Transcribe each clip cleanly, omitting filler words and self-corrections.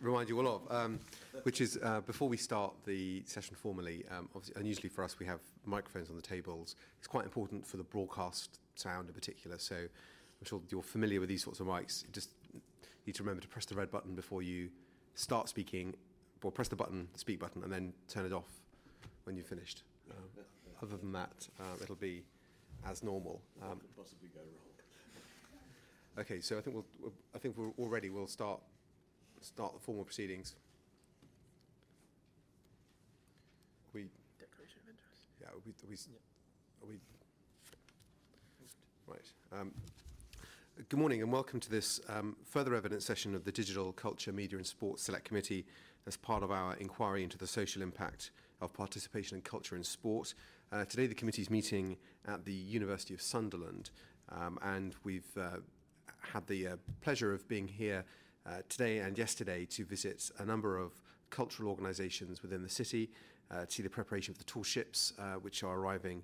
remind you all of, which is before we start the session formally, obviously, unusually for us, we have microphones on the tables. It's quite important for the broadcast sound in particular, so I'm sure you're familiar with these sorts of mics. You just need to remember to press the red button before you start speaking, or press the button, the speak button, and then turn it off when you've finished. Other than that, it'll be as normal. What could possibly go wrong? Okay, so I think we're all ready. We'll start the formal proceedings. Declaration of interest. Yeah, are we right. Good morning and welcome to this further evidence session of the Digital Culture, Media and Sports Select Committee as part of our inquiry into the social impact of participation in culture and sport. Today the committee is meeting at the University of Sunderland and we've had the pleasure of being here today and yesterday to visit a number of cultural organisations within the city, to see the preparation for the tall ships which are arriving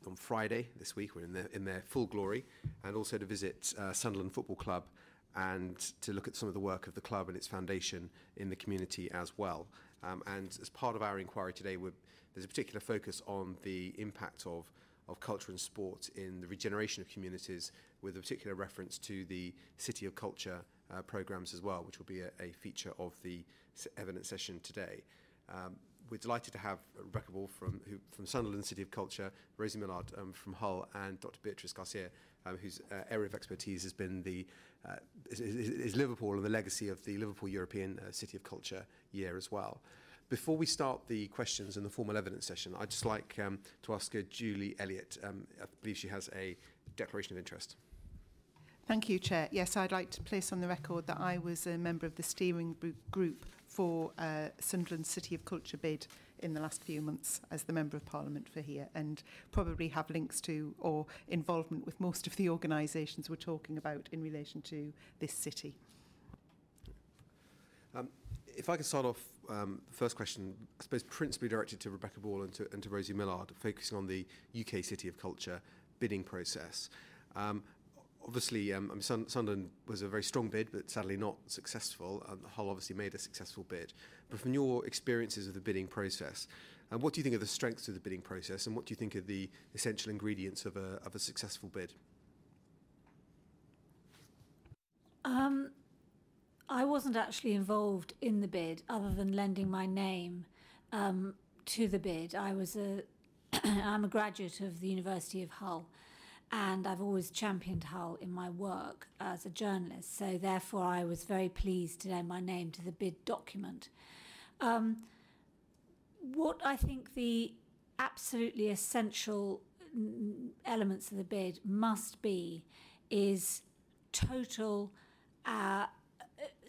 on Friday this week. We're in their full glory, and also to visit Sunderland Football Club and to look at some of the work of the club and its foundation in the community as well. And as part of our inquiry today, there's a particular focus on the impact of culture and sport in the regeneration of communities, with a particular reference to the City of Culture programmes as well, which will be a feature of the evidence session today. We're delighted to have Rebecca Ball from Sunderland City of Culture, Rosie Millard from Hull, and Dr. Beatrice Garcia, whose area of expertise has been is Liverpool and the legacy of the Liverpool European City of Culture year as well. Before we start the questions and the formal evidence session, I'd just like to ask Julie Elliott. I believe she has a declaration of interest. Thank you, Chair. Yes, I'd like to place on the record that I was a member of the steering group for Sunderland City of Culture bid in the last few months as the Member of Parliament for here, and probably have links to or involvement with most of the organisations we're talking about in relation to this city. If I could start off, the first question, I suppose principally directed to Rebecca Ball and to Rosie Millard, focusing on the UK City of Culture bidding process. Obviously, Sunderland was a very strong bid, but sadly not successful. Hull obviously made a successful bid. But from your experiences of the bidding process, what do you think are the strengths of the bidding process, and what do you think are the essential ingredients of a successful bid? I wasn't actually involved in the bid, other than lending my name to the bid. I'm a graduate of the University of Hull, and I've always championed Hull in my work as a journalist, so therefore I was very pleased to lend my name to the bid document. What I think the absolutely essential elements of the bid must be is total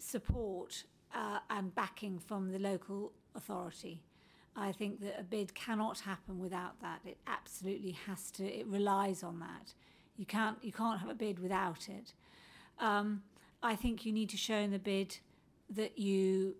support and backing from the local authority. I think that a bid cannot happen without that. It absolutely has to. It relies on that. You can't have a bid without it. I think you need to show in the bid that you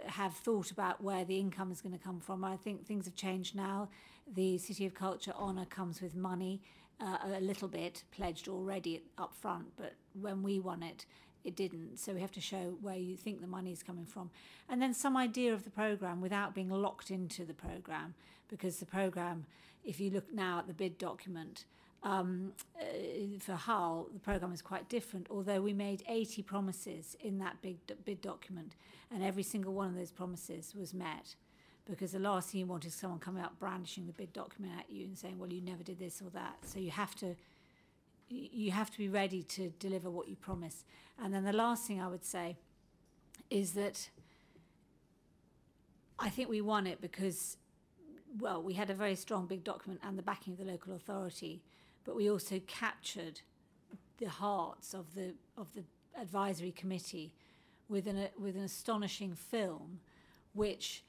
have thought about where the income is going to come from. I think things have changed now. The City of Culture honour comes with money, a little bit pledged already up front, but when we won it, it didn't. So we have to show where you think the money is coming from. And then some idea of the programme without being locked into the programme, because the programme, if you look now at the bid document, for Hull, the programme is quite different, although we made 80 promises in that bid document, and every single one of those promises was met. Because the last thing you want is someone coming up brandishing the bid document at you and saying, well, you never did this or that. So you have to be ready to deliver what you promise. And then the last thing I would say is that I think we won it because, well, we had a very strong big document and the backing of the local authority, but we also captured the hearts of the advisory committee with an astonishing film which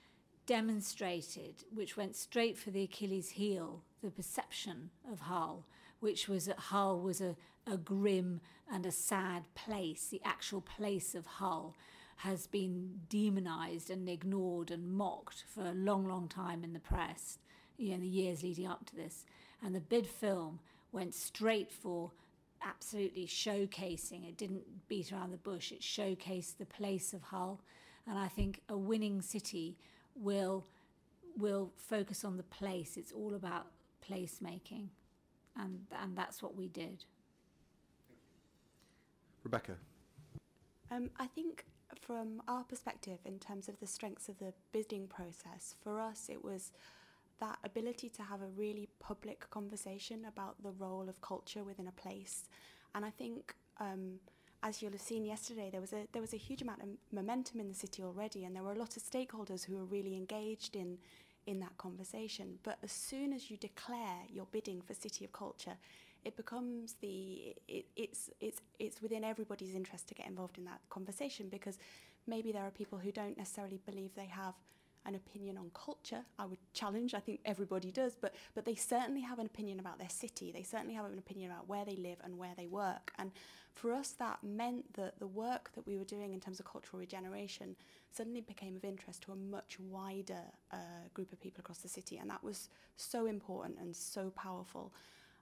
demonstrated, which went straight for the Achilles heel, the perception of Hull, which was that Hull was a grim and a sad place. The actual place of Hull has been demonised and ignored and mocked for a long, long time in the press, in the years leading up to this. And the bid film went straight for absolutely showcasing. It didn't beat around the bush. It showcased the place of Hull, and I think a winning city will focus on the place. It's all about place making, and that's what we did. Rebecca. I think from our perspective, in terms of the strengths of the bidding process, for us it was that ability to have a really public conversation about the role of culture within a place. And I think, as you'll have seen yesterday, there was a huge amount of momentum in the city already, and there were a lot of stakeholders who were really engaged in that conversation. But as soon as you declare your bidding for City of Culture, it becomes it's within everybody's interest to get involved in that conversation, because maybe there are people who don't necessarily believe they have an opinion on culture. I would challenge, I think everybody does, but they certainly have an opinion about their city. They certainly have an opinion about where they live and where they work. And for us, that meant that the work that we were doing in terms of cultural regeneration suddenly became of interest to a much wider group of people across the city. And that was so important and so powerful.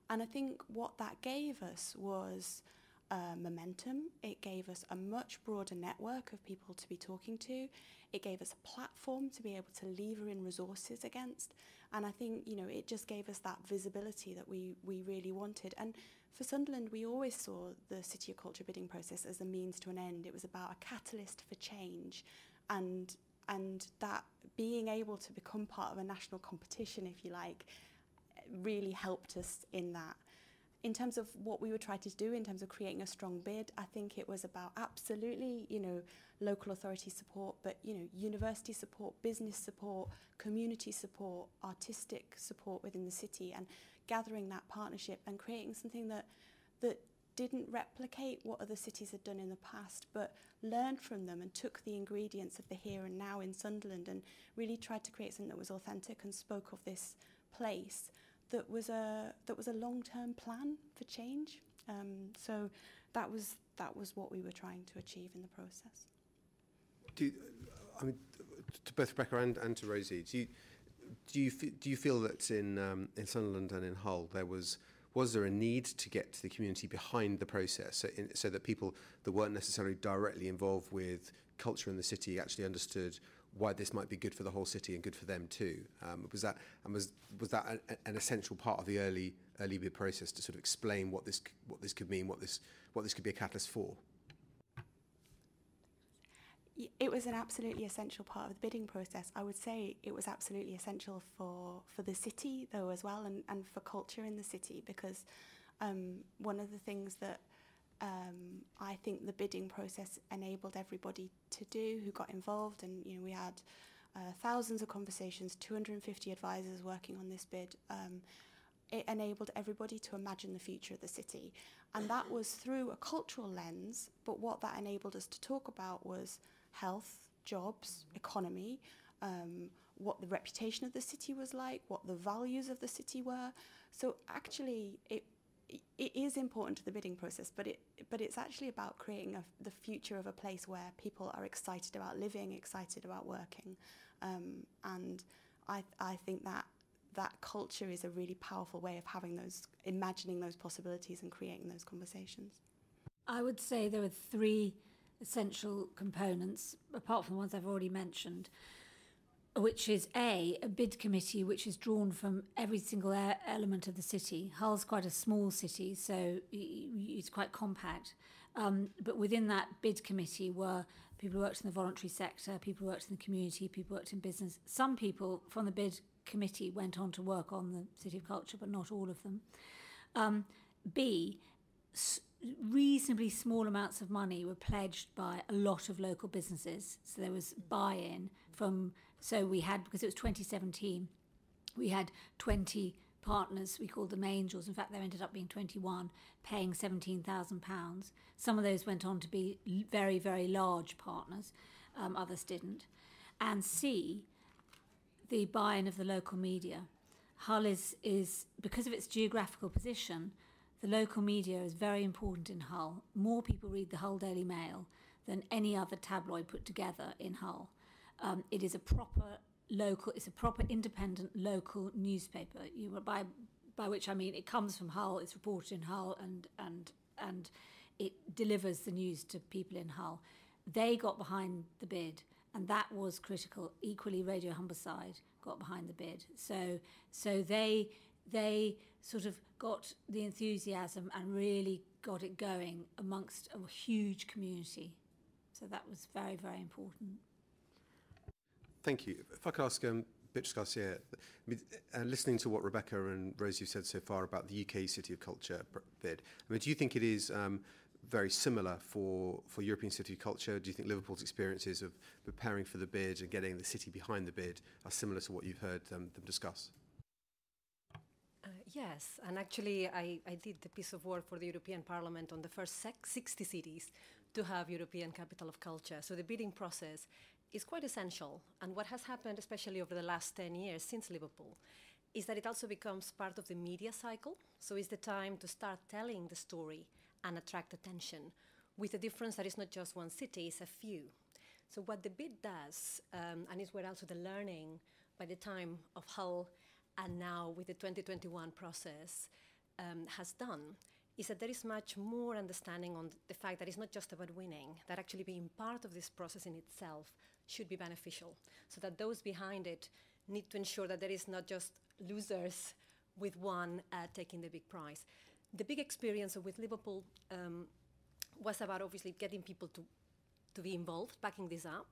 And I think what that gave us was momentum. It gave us a much broader network of people to be talking to. It gave us a platform to be able to lever in resources against. And I think, it just gave us that visibility that we really wanted. And for Sunderland, we always saw the City of Culture bidding process as a means to an end. It was about a catalyst for change, and that being able to become part of a national competition, if you like, really helped us in that. In terms of what we were trying to do in terms of creating a strong bid, I think it was about absolutely, local authority support, but, university support, business support, community support, artistic support within the city, and gathering that partnership and creating something that didn't replicate what other cities had done in the past, but learned from them and took the ingredients of the here and now in Sunderland and really tried to create something that was authentic and spoke of this place that was a long-term plan for change. So that was what we were trying to achieve in the process. To both Rebecca and to Rosie, do you feel that in Sunderland and in Hull was there a need to get the community behind the process, so that people that weren't necessarily directly involved with culture in the city actually understood why this might be good for the whole city and good for them too? Was that an essential part of the early bid process to sort of explain what this could mean, what this could be a catalyst for? It was an absolutely essential part of the bidding process. I would say it was absolutely essential for the city though as well, and for culture in the city, because one of the things that I think the bidding process enabled everybody to do who got involved, and we had thousands of conversations, 250 advisors working on this bid. It enabled everybody to imagine the future of the city, and that was through a cultural lens. But what that enabled us to talk about was health, jobs, economy, what the reputation of the city was like, what the values of the city were. So actually it is important to the bidding process, but it's actually about creating the future of a place where people are excited about living, excited about working, and I think that culture is a really powerful way of imagining those possibilities and creating those conversations. I would say there are three essential components, apart from the ones I've already mentioned, which is a bid committee which is drawn from every single element of the city. Hull's quite a small city, so it's quite compact. But within that bid committee were people who worked in the voluntary sector, people who worked in the community, people who worked in business. Some people from the bid committee went on to work on the City of Culture, but not all of them. Reasonably small amounts of money were pledged by a lot of local businesses. So there was buy-in we had, because it was 2017, we had 20 partners, we called them angels. In fact, there ended up being 21, paying £17,000. Some of those went on to be very, very large partners. Others didn't. And C, the buy-in of the local media. Hull is, because of its geographical position, the local media is very important in Hull. More people read the Hull Daily Mail than any other tabloid put together in Hull. It is a proper independent local newspaper. By which I mean it comes from Hull, it's reported in Hull, and and it delivers the news to people in Hull. They got behind the bid, and that was critical. Equally, Radio Humberside got behind the bid. So they sort of got the enthusiasm and really got it going amongst a huge community. So that was very, very important. Thank you. If I could ask Beatrice Garcia, listening to what Rebecca and Rosie have said so far about the UK City of Culture bid, do you think it is very similar for European City of Culture? Do you think Liverpool's experiences of preparing for the bid and getting the city behind the bid are similar to what you've heard them discuss? Yes, and actually I did the piece of work for the European Parliament on the first 60 cities to have European Capital of Culture. So the bidding process is quite essential. And what has happened, especially over the last 10 years since Liverpool, is that it also becomes part of the media cycle. So it's the time to start telling the story and attract attention, with the difference that it's not just one city, it's a few. So what the bid does, and is where also the learning by the time of Hull and now with the 2021 process has done, is that there is much more understanding on the fact that it's not just about winning, that actually being part of this process in itself should be beneficial, so that those behind it need to ensure that there is not just losers with one taking the big prize. The big experience with Liverpool was about obviously getting people to be involved, backing this up.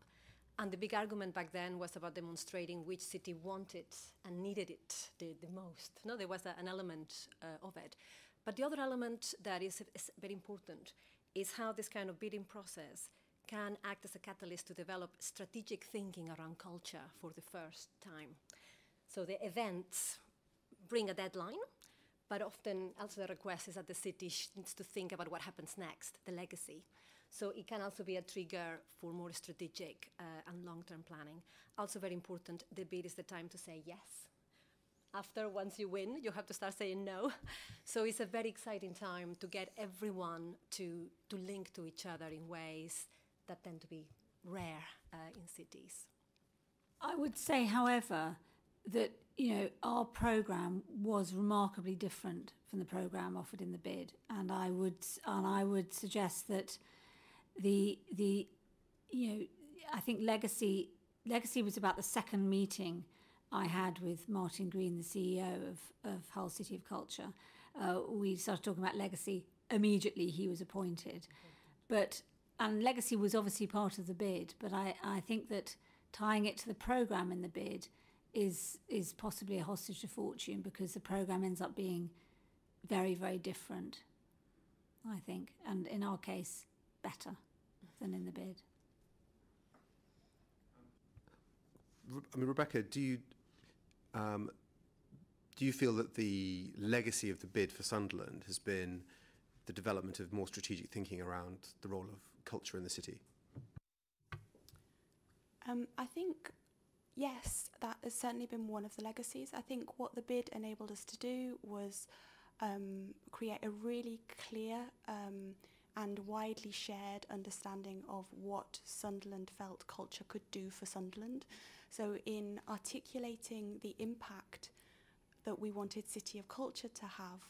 And the big argument back then was about demonstrating which city wanted and needed it the most. No, there was an element of it. But the other element that is very important is how this kind of bidding process can act as a catalyst to develop strategic thinking around culture for the first time. So the events bring a deadline, but often also the request is that the city needs to think about what happens next, the legacy. So it can also be a trigger for more strategic and long-term planning. Also very important, the bid is the time to say yes. After, once you win, you have to start saying no. So it's a very exciting time to get everyone to link to each other in ways that tend to be rare in cities. I would say, however, that our programme was remarkably different from the programme offered in the bid, and I would suggest that I think legacy was about the second meeting I had with Martin Green, the CEO of Hull City of Culture. We started talking about legacy immediately he was appointed. And legacy was obviously part of the bid, but I think that tying it to the programme in the bid is possibly a hostage to fortune, because the programme ends up being very, very different, I think, and in our case, better than in the bid. Rebecca, do you feel that the legacy of the bid for Sunderland has been the development of more strategic thinking around the role of culture in the city? I think, yes, that has certainly been one of the legacies. I think what the bid enabled us to do was create a really clear and widely shared understanding of what Sunderland felt culture could do for Sunderland. So in articulating the impact that we wanted City of Culture to have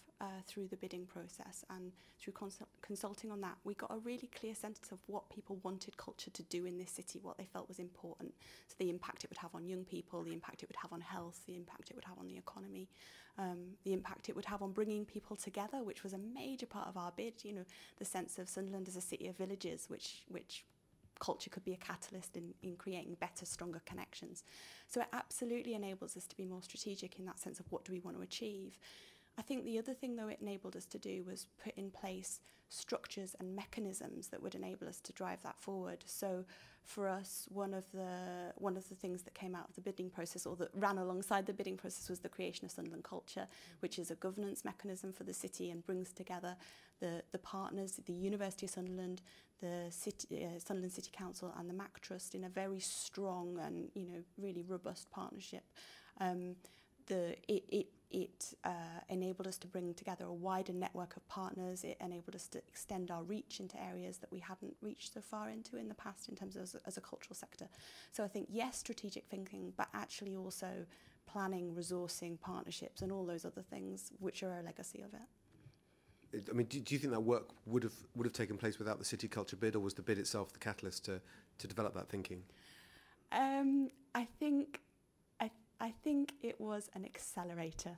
through the bidding process and through consulting on that, we got a really clear sense of what people wanted culture to do in this city, what they felt was important. So the impact it would have on young people, the impact it would have on health, the impact it would have on the economy, the impact it would have on bringing people together, which was a major part of our bid, the sense of Sunderland as a city of villages, which culture could be a catalyst in creating better, stronger connections. So it absolutely enables us to be more strategic in that sense of what do we want to achieve. I think the other thing, though, it enabled us to do was put in place structures and mechanisms that would enable us to drive that forward. So for us, one of the things that came out of the bidding process, or that ran alongside the bidding process, was the creation of Sunderland Culture, which is a governance mechanism for the city and brings together the partners, the University of Sunderland, the Sunderland City Council and the Mac Trust in a very strong and really robust partnership. It enabled us to bring together a wider network of partners. It enabled us to extend our reach into areas that we hadn't reached so far into in the past in terms of as a cultural sector. So I think, yes, strategic thinking, but actually also planning, resourcing, partnerships and all those other things which are a legacy of it. I mean, do you think that work would have taken place without the City Culture bid, or was the bid itself the catalyst to develop that thinking? I think it was an accelerator.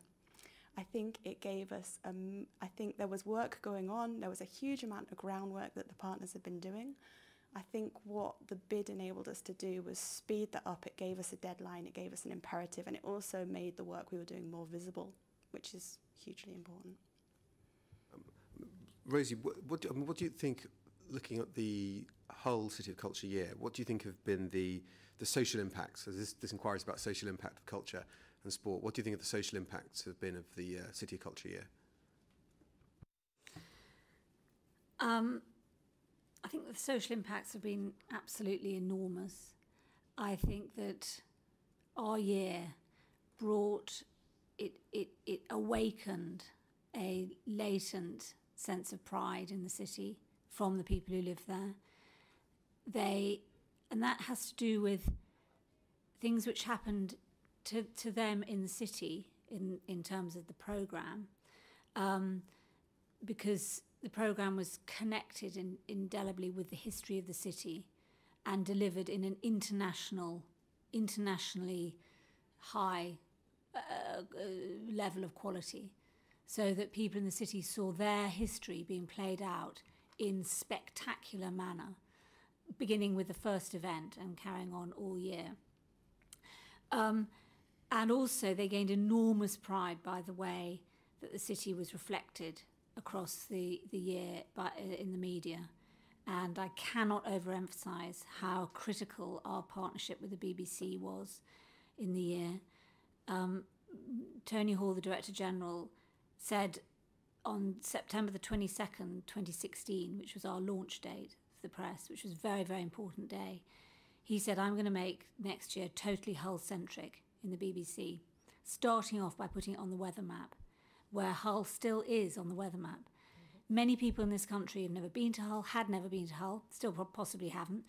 I think it gave us, I think there was work going on. There was a huge amount of groundwork that the partners had been doing. I think what the bid enabled us to do was speed that up. It gave us a deadline, it gave us an imperative, and it also made the work we were doing more visible, which is hugely important. Rosie, what do you think, looking at the whole City of Culture year, what do you think have been the social impacts? So this inquiry is about social impact of culture and sport. What do you think of the social impacts have been of the City of Culture year? I think the social impacts have been absolutely enormous. I think that our year brought, it awakened a latent sense of pride in the city from the people who live there. And that has to do with things which happened to them in the city in terms of the programme, because the programme was connected indelibly with the history of the city and delivered in an internationally high level of quality, so that people in the city saw their history being played out in spectacular manner, beginning with the first event and carrying on all year. And also they gained enormous pride by the way that the city was reflected across the year in the media. And I cannot overemphasise how critical our partnership with the BBC was in the year. Tony Hall, the Director General, said on September the 22nd, 2016, which was our launch date for the press, which was a very, very important day, he said, I'm going to make next year totally Hull-centric in the BBC, starting off by putting it on the weather map, where Hull still is on the weather map. Mm-hmm. Many people in this country have never been to Hull, had never been to Hull, still possibly haven't,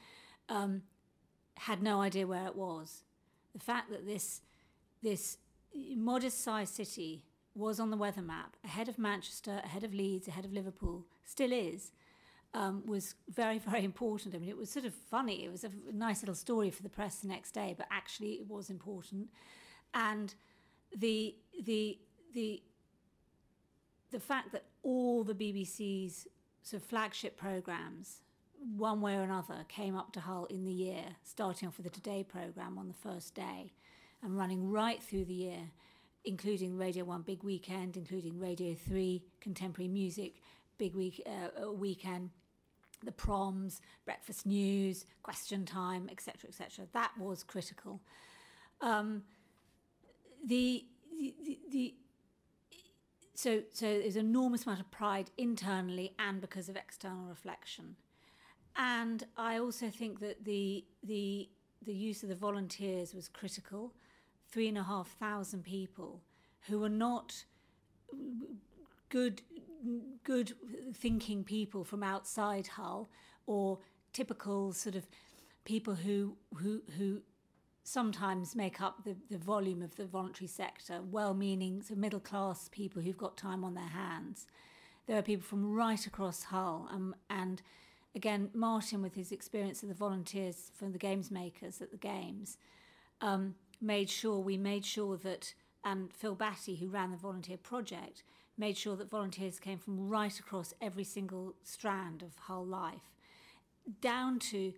had no idea where it was. The fact that this modest-sized city was on the weather map, ahead of Manchester, ahead of Leeds, ahead of Liverpool, still is, was very, very important. I mean, it was sort of funny. It was a nice little story for the press the next day, but actually it was important. And the fact that all the BBC's sort of flagship programmes, one way or another, came up to Hull in the year, starting off with the Today programme on the first day and running right through the year, including Radio 1 Big Weekend, including Radio 3 Contemporary Music Big Weekend, the proms, breakfast news, question time, etc., etc. That was critical. So there's an enormous amount of pride internally and because of external reflection. And I also think that the use of the volunteers was critical. 3,500 people who were not good thinking people from outside Hull, or typical sort of people who sometimes make up the volume of the voluntary sector, well-meaning, so middle-class people who've got time on their hands. There are people from right across Hull, and again, Martin, with his experience of the volunteers from the games makers at the games, made sure that, and Phil Batty, who ran the volunteer project, made sure that volunteers came from right across every single strand of Hull life, down to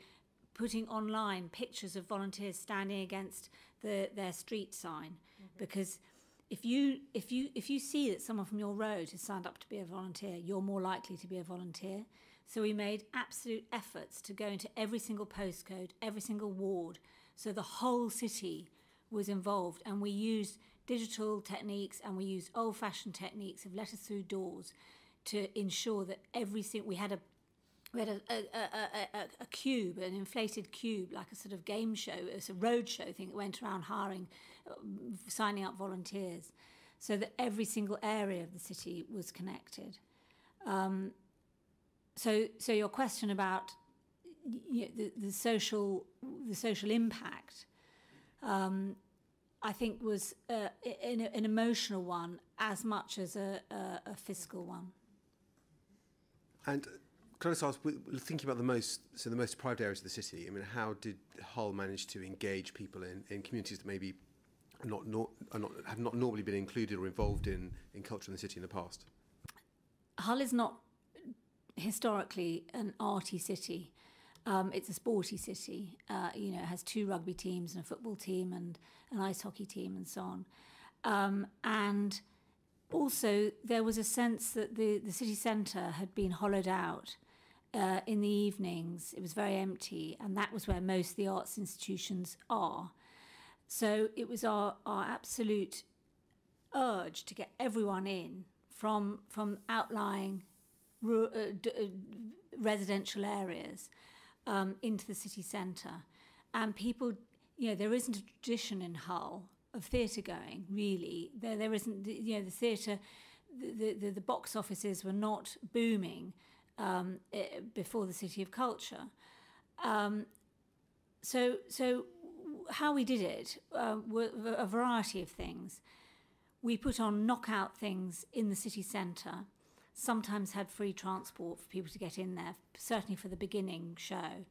putting online pictures of volunteers standing against their street sign. Mm-hmm. Because if you see that someone from your road has signed up to be a volunteer, you're more likely to be a volunteer. So we made absolute efforts to go into every single postcode, every single ward, so the whole city was involved, and we used digital techniques and we used old-fashioned techniques of letters through doors to ensure that we had a cube, an inflated cube, like a sort of game show. It was a road show thing that went around signing up volunteers, so that every single area of the city was connected. So your question about the social impact, I think was an emotional one as much as a fiscal one. And can I just ask, thinking about the most deprived areas of the city, I mean, how did Hull manage to engage people in communities that maybe have not normally been included or involved in culture in the city in the past? Hull is not historically an arty city. It's a sporty city. It has 2 rugby teams and a football team and an ice hockey team and so on. And also there was a sense that the city centre had been hollowed out in the evenings. It was very empty, and that was where most of the arts institutions are. So it was our absolute urge to get everyone in from outlying residential areas into the city centre. And people, there isn't a tradition in Hull of theatre going, really. There isn't, the theatre, the box offices were not booming before the City of Culture. So how we did it were a variety of things. We put on knockout things in the city centre, sometimes had free transport for people to get in there, certainly for the beginning show.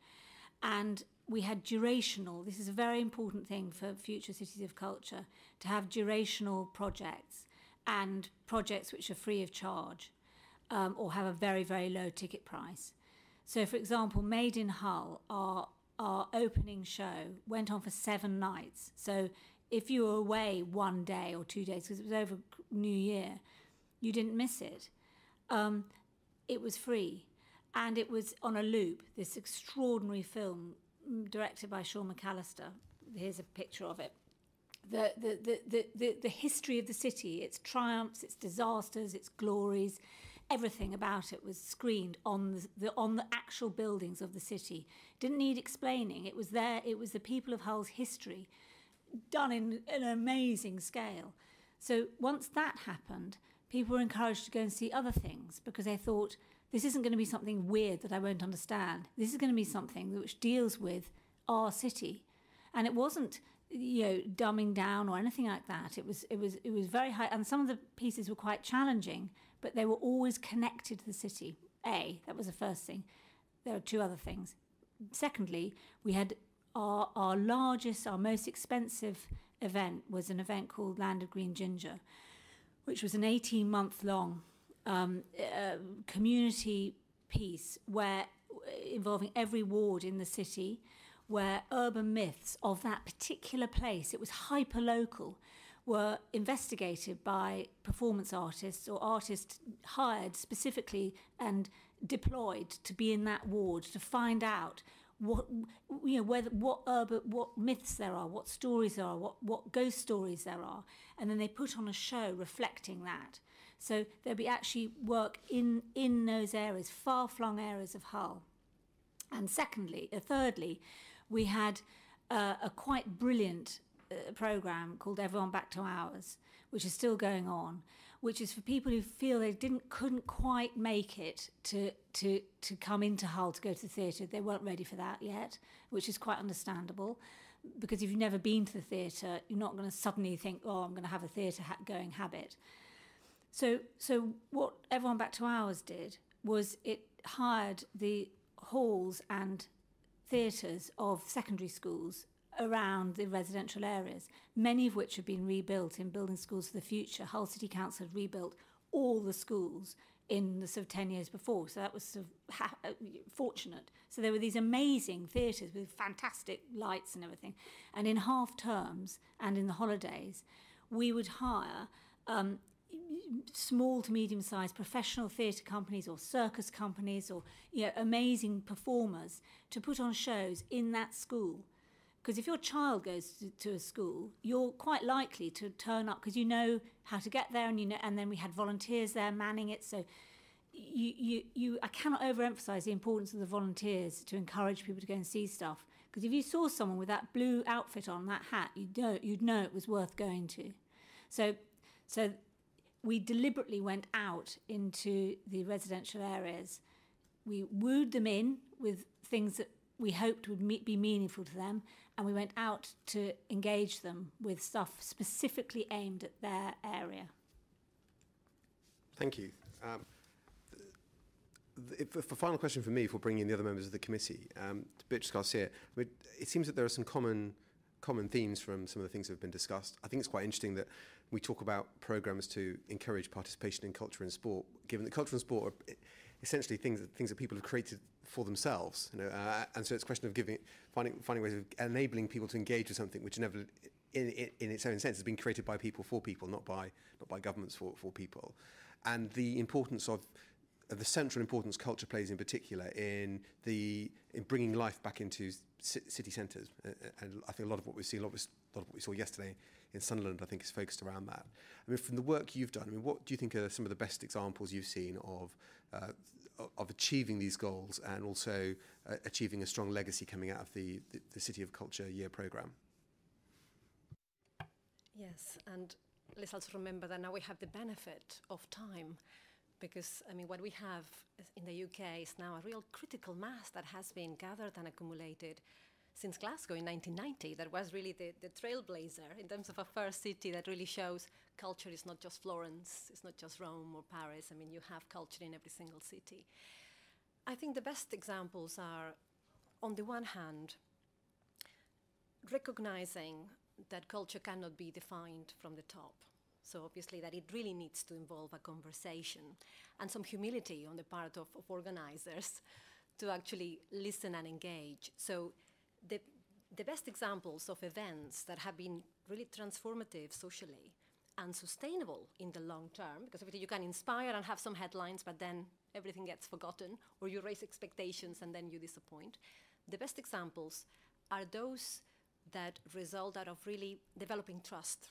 And we had durational, this is a very important thing for future cities of culture, to have durational projects and projects which are free of charge or have a very, very low ticket price. So, for example, Made in Hull, our opening show went on for 7 nights. So if you were away 1 day or 2 days, because it was over New Year, you didn't miss it. It was free, and it was on a loop, this extraordinary film directed by Sean McAllister. Here's a picture of it. The history of the city, its triumphs, its disasters, its glories, everything about it was screened on the actual buildings of the city. Didn't need explaining. It was there. It was the people of Hull's history, done in an amazing scale. So once that happened, people were encouraged to go and see other things, because they thought, this isn't going to be something weird that I won't understand. This is going to be something which deals with our city. And it wasn't, dumbing down or anything like that. It was very high, and some of the pieces were quite challenging, but they were always connected to the city. That was the first thing. There are 2 other things. Secondly, we had our largest, our most expensive event was an event called Land of Green Ginger, which was an 18-month-long community piece involving every ward in the city, where urban myths of that particular place, it was hyper-local, were investigated by performance artists or artists hired specifically and deployed to be in that ward to find out what myths there are, what stories there are, what ghost stories there are, and then they put on a show reflecting that. So there'll be actually work in those areas, far-flung areas of Hull. And thirdly, we had a quite brilliant programme called Everyone Back to Ours, which is still going on, which is for people who feel they couldn't quite make it to come into Hull to go to the theatre. They weren't ready for that yet, which is quite understandable, because if you've never been to the theatre, you're not going to suddenly think, I'm going to have a theatre-going habit. So what Everyone Back to Ours did was it hired the halls and theatres of secondary schools around the residential areas, many of which have been rebuilt in Building Schools for the Future. Hull City Council had rebuilt all the schools in the sort of 10 years before, so that was sort of fortunate. So there were these amazing theatres with fantastic lights and everything, and in half terms and in the holidays we would hire small to medium-sized professional theatre companies or circus companies or amazing performers to put on shows in that school. Because if your child goes to a school, you're quite likely to turn up because you know how to get there, and then we had volunteers there manning it. So I cannot overemphasise the importance of the volunteers to encourage people to go and see stuff. Because if you saw someone with that blue outfit on, that hat, you'd know it was worth going to. So we deliberately went out into the residential areas. We wooed them in with things that we hoped would be meaningful to them, and we went out to engage them with stuff specifically aimed at their area. Thank you. The final question for me, for bringing in the other members of the committee, to Beatrice Garcia, I mean, it seems that there are some common themes from some of the things that have been discussed. I think it's quite interesting that we talk about programmes to encourage participation in culture and sport, given that culture and sport are essentially things that people have created for themselves, and so it's a question of finding ways of enabling people to engage with something which never, in its own sense, has been created by people for people, not by governments for people, and the importance of the central importance culture plays in particular in bringing life back into city centres, and I think a lot of what we saw yesterday in Sunderland, I think, is focused around that. I mean, from the work you've done, I mean, what do you think are some of the best examples you've seen of achieving these goals and also achieving a strong legacy coming out of the City of Culture Year programme? Yes, and let's also remember that now we have the benefit of time, because, I mean, what we have in the UK is now a real critical mass that has been gathered and accumulated since Glasgow in 1990. That was really the trailblazer in terms of a first city that really shows culture is not just Florence, it's not just Rome or Paris. I mean, you have culture in every single city. I think the best examples are, on the one hand, recognizing that culture cannot be defined from the top. So obviously that it really needs to involve a conversation and some humility on the part of organizers to actually listen and engage. So the best examples of events that have been really transformative socially and sustainable in the long term, because obviously you can inspire and have some headlines, but then everything gets forgotten, or you raise expectations and then you disappoint. The best examples are those that result out of really developing trust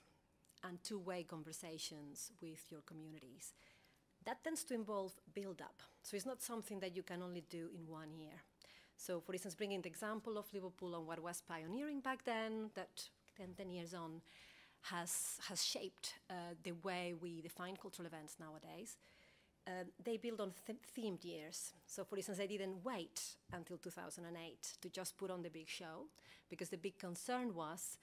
and two-way conversations with your communities. That tends to involve build-up. So it's not something that you can only do in 1 year. So for instance, bringing the example of Liverpool and what was pioneering back then, that 10 years on has shaped the way we define cultural events nowadays. They build on themed years. So for instance, they didn't wait until 2008 to just put on the big show, because the big concern was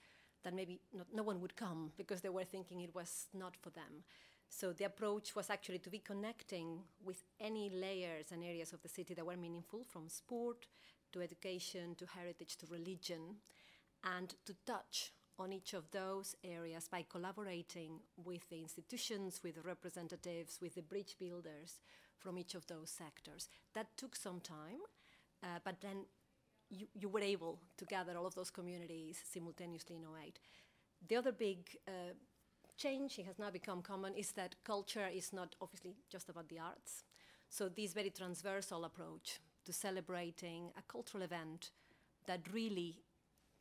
that maybe no one would come because they were thinking it was not for them. So the approach was actually to be connecting with any layers and areas of the city that were meaningful, from sport to education to heritage to religion, and to touch on each of those areas by collaborating with the institutions, with the representatives, with the bridge builders from each of those sectors. That took some time, but then you were able to gather all of those communities simultaneously in 2008. The other big change, it has now become common, is that culture is not obviously just about the arts. So this very transversal approach to celebrating a cultural event that really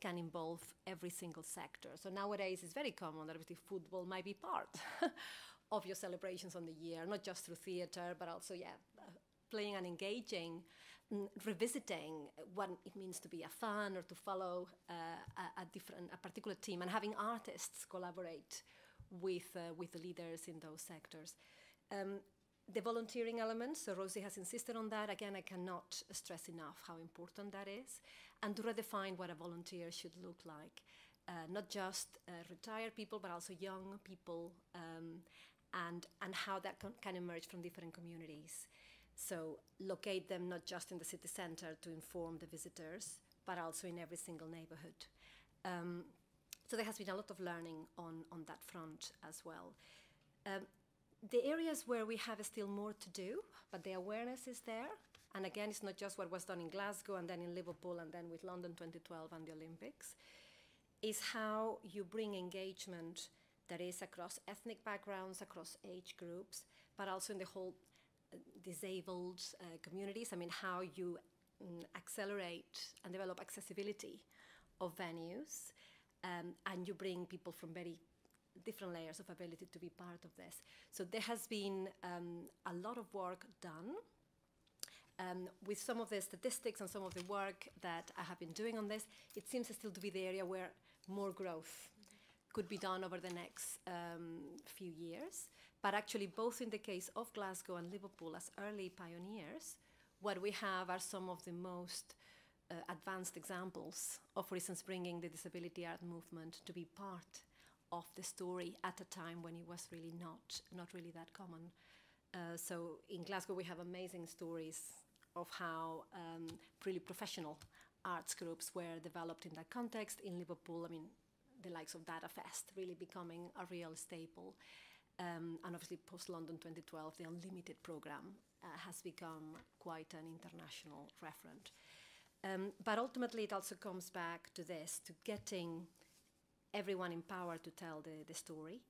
can involve every single sector. So nowadays it's very common that obviously football might be part of your celebrations on the year, not just through theatre, but also, playing and engaging, revisiting what it means to be a fan or to follow a particular team, and having artists collaborate with the leaders in those sectors. The volunteering element, so Rosie has insisted on that. Again, I cannot stress enough how important that is, and to redefine what a volunteer should look like. Not just retired people, but also young people, and how that can emerge from different communities. So locate them not just in the city centre to inform the visitors, but also in every single neighbourhood. So there has been a lot of learning on that front as well. The areas where we have still more to do, but the awareness is there, and again, it's not just what was done in Glasgow and then in Liverpool and then with London 2012 and the Olympics, is how you bring engagement that is across ethnic backgrounds, across age groups, but also in the whole disabled communities. I mean, how you accelerate and develop accessibility of venues, and you bring people from very different layers of ability to be part of this. So there has been a lot of work done. With some of the statistics and some of the work that I have been doing on this, it seems still to be the area where more growth could be done over the next few years. But actually, both in the case of Glasgow and Liverpool as early pioneers, what we have are some of the most advanced examples of, for instance, bringing the disability art movement to be part of the story at a time when it was really not really that common. So in Glasgow, we have amazing stories of how really professional arts groups were developed in that context. In Liverpool, I mean, the likes of Data Fest really becoming a real staple. And obviously, post-London 2012, the Unlimited programme has become quite an international referent. But ultimately, it also comes back to this, to getting everyone empowered to tell the story.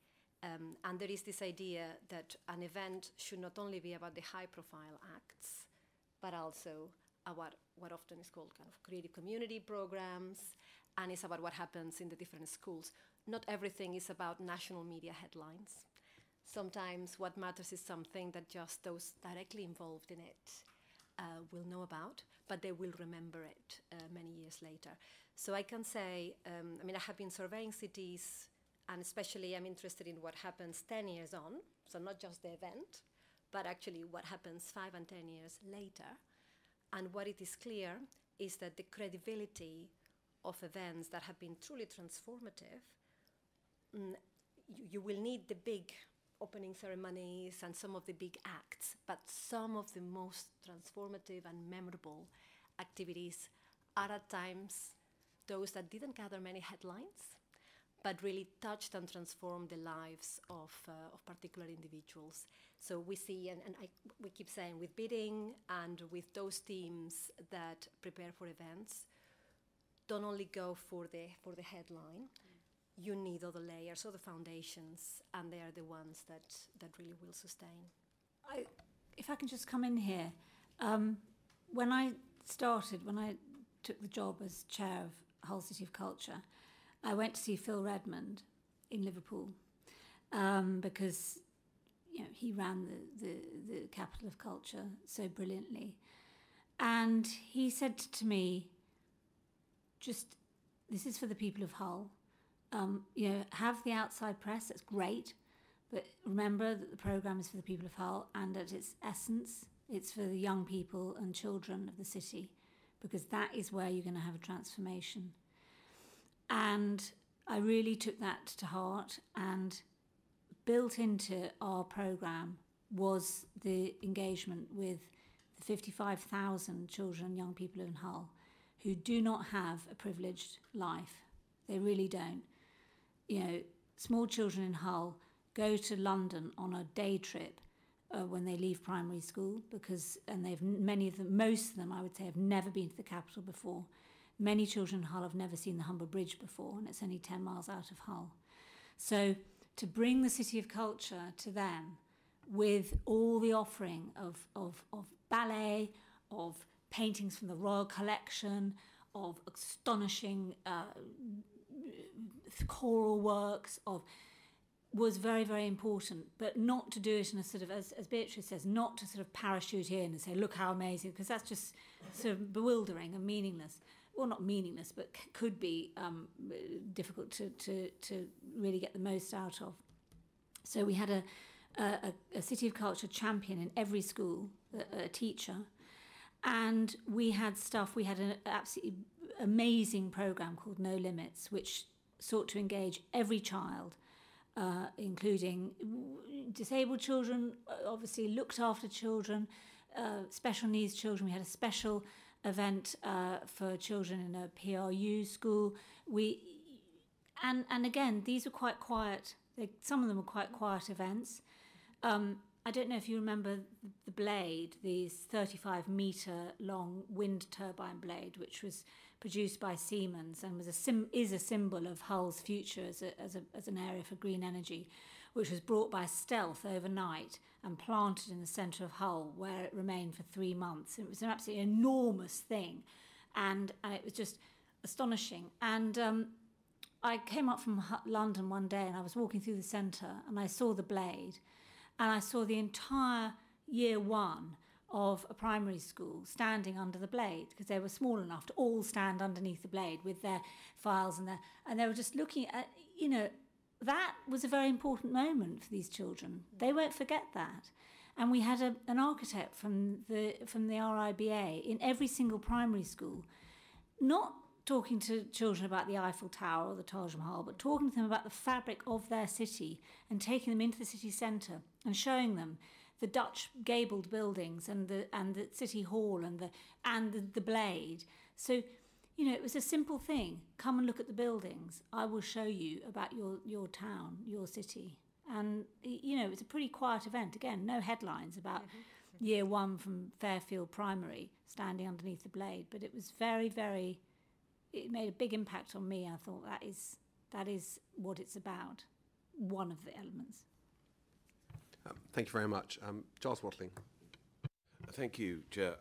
And there is this idea that an event should not only be about the high-profile acts, but also about what often is called kind of creative community programs, and it's about what happens in the different schools. Not everything is about national media headlines. Sometimes what matters is something that just those directly involved in it will know about, but they will remember it many years later. So I can say, I mean, I have been surveying cities, and especially I'm interested in what happens 10 years on, so not just the event, but actually what happens 5 and 10 years later. And what it is clear is that the credibility of events that have been truly transformative, you will need the big opening ceremonies and some of the big acts, but some of the most transformative and memorable activities are at times those that didn't gather many headlines, but really touched and transformed the lives of particular individuals. So we see, and we keep saying, with bidding and with those teams that prepare for events, don't only go for the headline. You need other layers, other foundations, and they are the ones that really will sustain. If I can just come in here, when I took the job as chair of Hull City of Culture, I went to see Phil Redmond in Liverpool because he ran the capital of culture so brilliantly, and he said to me, this is for the people of Hull. Have the outside press, that's great, but remember that the programme is for the people of Hull, and at its essence, it's for the young people and children of the city, because that is where you're going to have a transformation. And I really took that to heart, and built into our programme was the engagement with the 55,000 children and young people in Hull who do not have a privileged life. They really don't. Small children in Hull go to London on a day trip when they leave primary school and most of them, I would say, have never been to the capital before. Many children in Hull have never seen the Humber Bridge before, and it's only 10 miles out of Hull. So to bring the City of Culture to them with all the offering of ballet, of paintings from the Royal Collection, of astonishing choral works, was very, very important, but not to do it in a sort of, as Beatrice says, not to sort of parachute in and say, look how amazing, because that's just sort of bewildering and meaningless. Well, not meaningless, but could be difficult to really get the most out of. So we had a City of Culture champion in every school, a teacher, and we had an absolutely amazing programme called No Limits, which sought to engage every child, including disabled children, obviously looked after children, special needs children. We had a special event for children in a PRU school. And again, these were quite quiet. Some of them were quite quiet events. I don't know if you remember the blade, the 35-metre long wind turbine blade, which was produced by Siemens and is a symbol of Hull's future as an area for green energy, which was brought by stealth overnight and planted in the centre of Hull, where it remained for 3 months. It was an absolutely enormous thing, and it was just astonishing. And I came up from London one day, and I was walking through the centre, and I saw the blade, and I saw the entire year one of a primary school standing under the blade, because they were small enough to all stand underneath the blade with their files and they were just looking at, that was a very important moment for these children. They won't forget that. And we had an architect from the RIBA in every single primary school, not talking to children about the Eiffel Tower or the Taj Mahal, but talking to them about the fabric of their city and taking them into the city centre and showing them the Dutch gabled buildings and the City Hall and the Blade. So, you know, it was a simple thing. Come and look at the buildings. I will show you about your town, your city. And, you know, it was a pretty quiet event. Again, no headlines about year one from Fairfield Primary standing underneath the Blade. But it was very, very, it made a big impact on me. I thought that is what it's about, one of the elements. Thank you very much. Giles Watling. Thank you, Chair.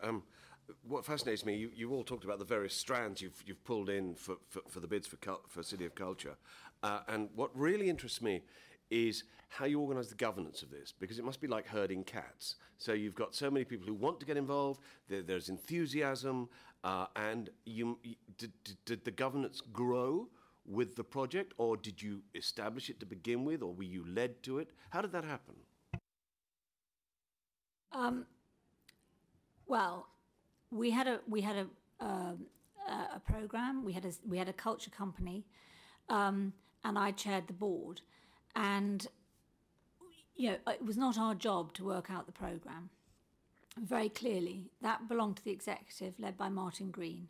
What fascinates me, you all talked about the various strands you've pulled in for the bids for City of Culture. And what really interests me is how you organise the governance of this, because it must be like herding cats. So you've got so many people who want to get involved, there's enthusiasm, and did the governance grow with the project, or did you establish it to begin with, or were you led to it? How did that happen? Well, we had a program. We had a culture company, and I chaired the board. And you know, it was not our job to work out the program. Very clearly, that belonged to the executive, led by Martin Green.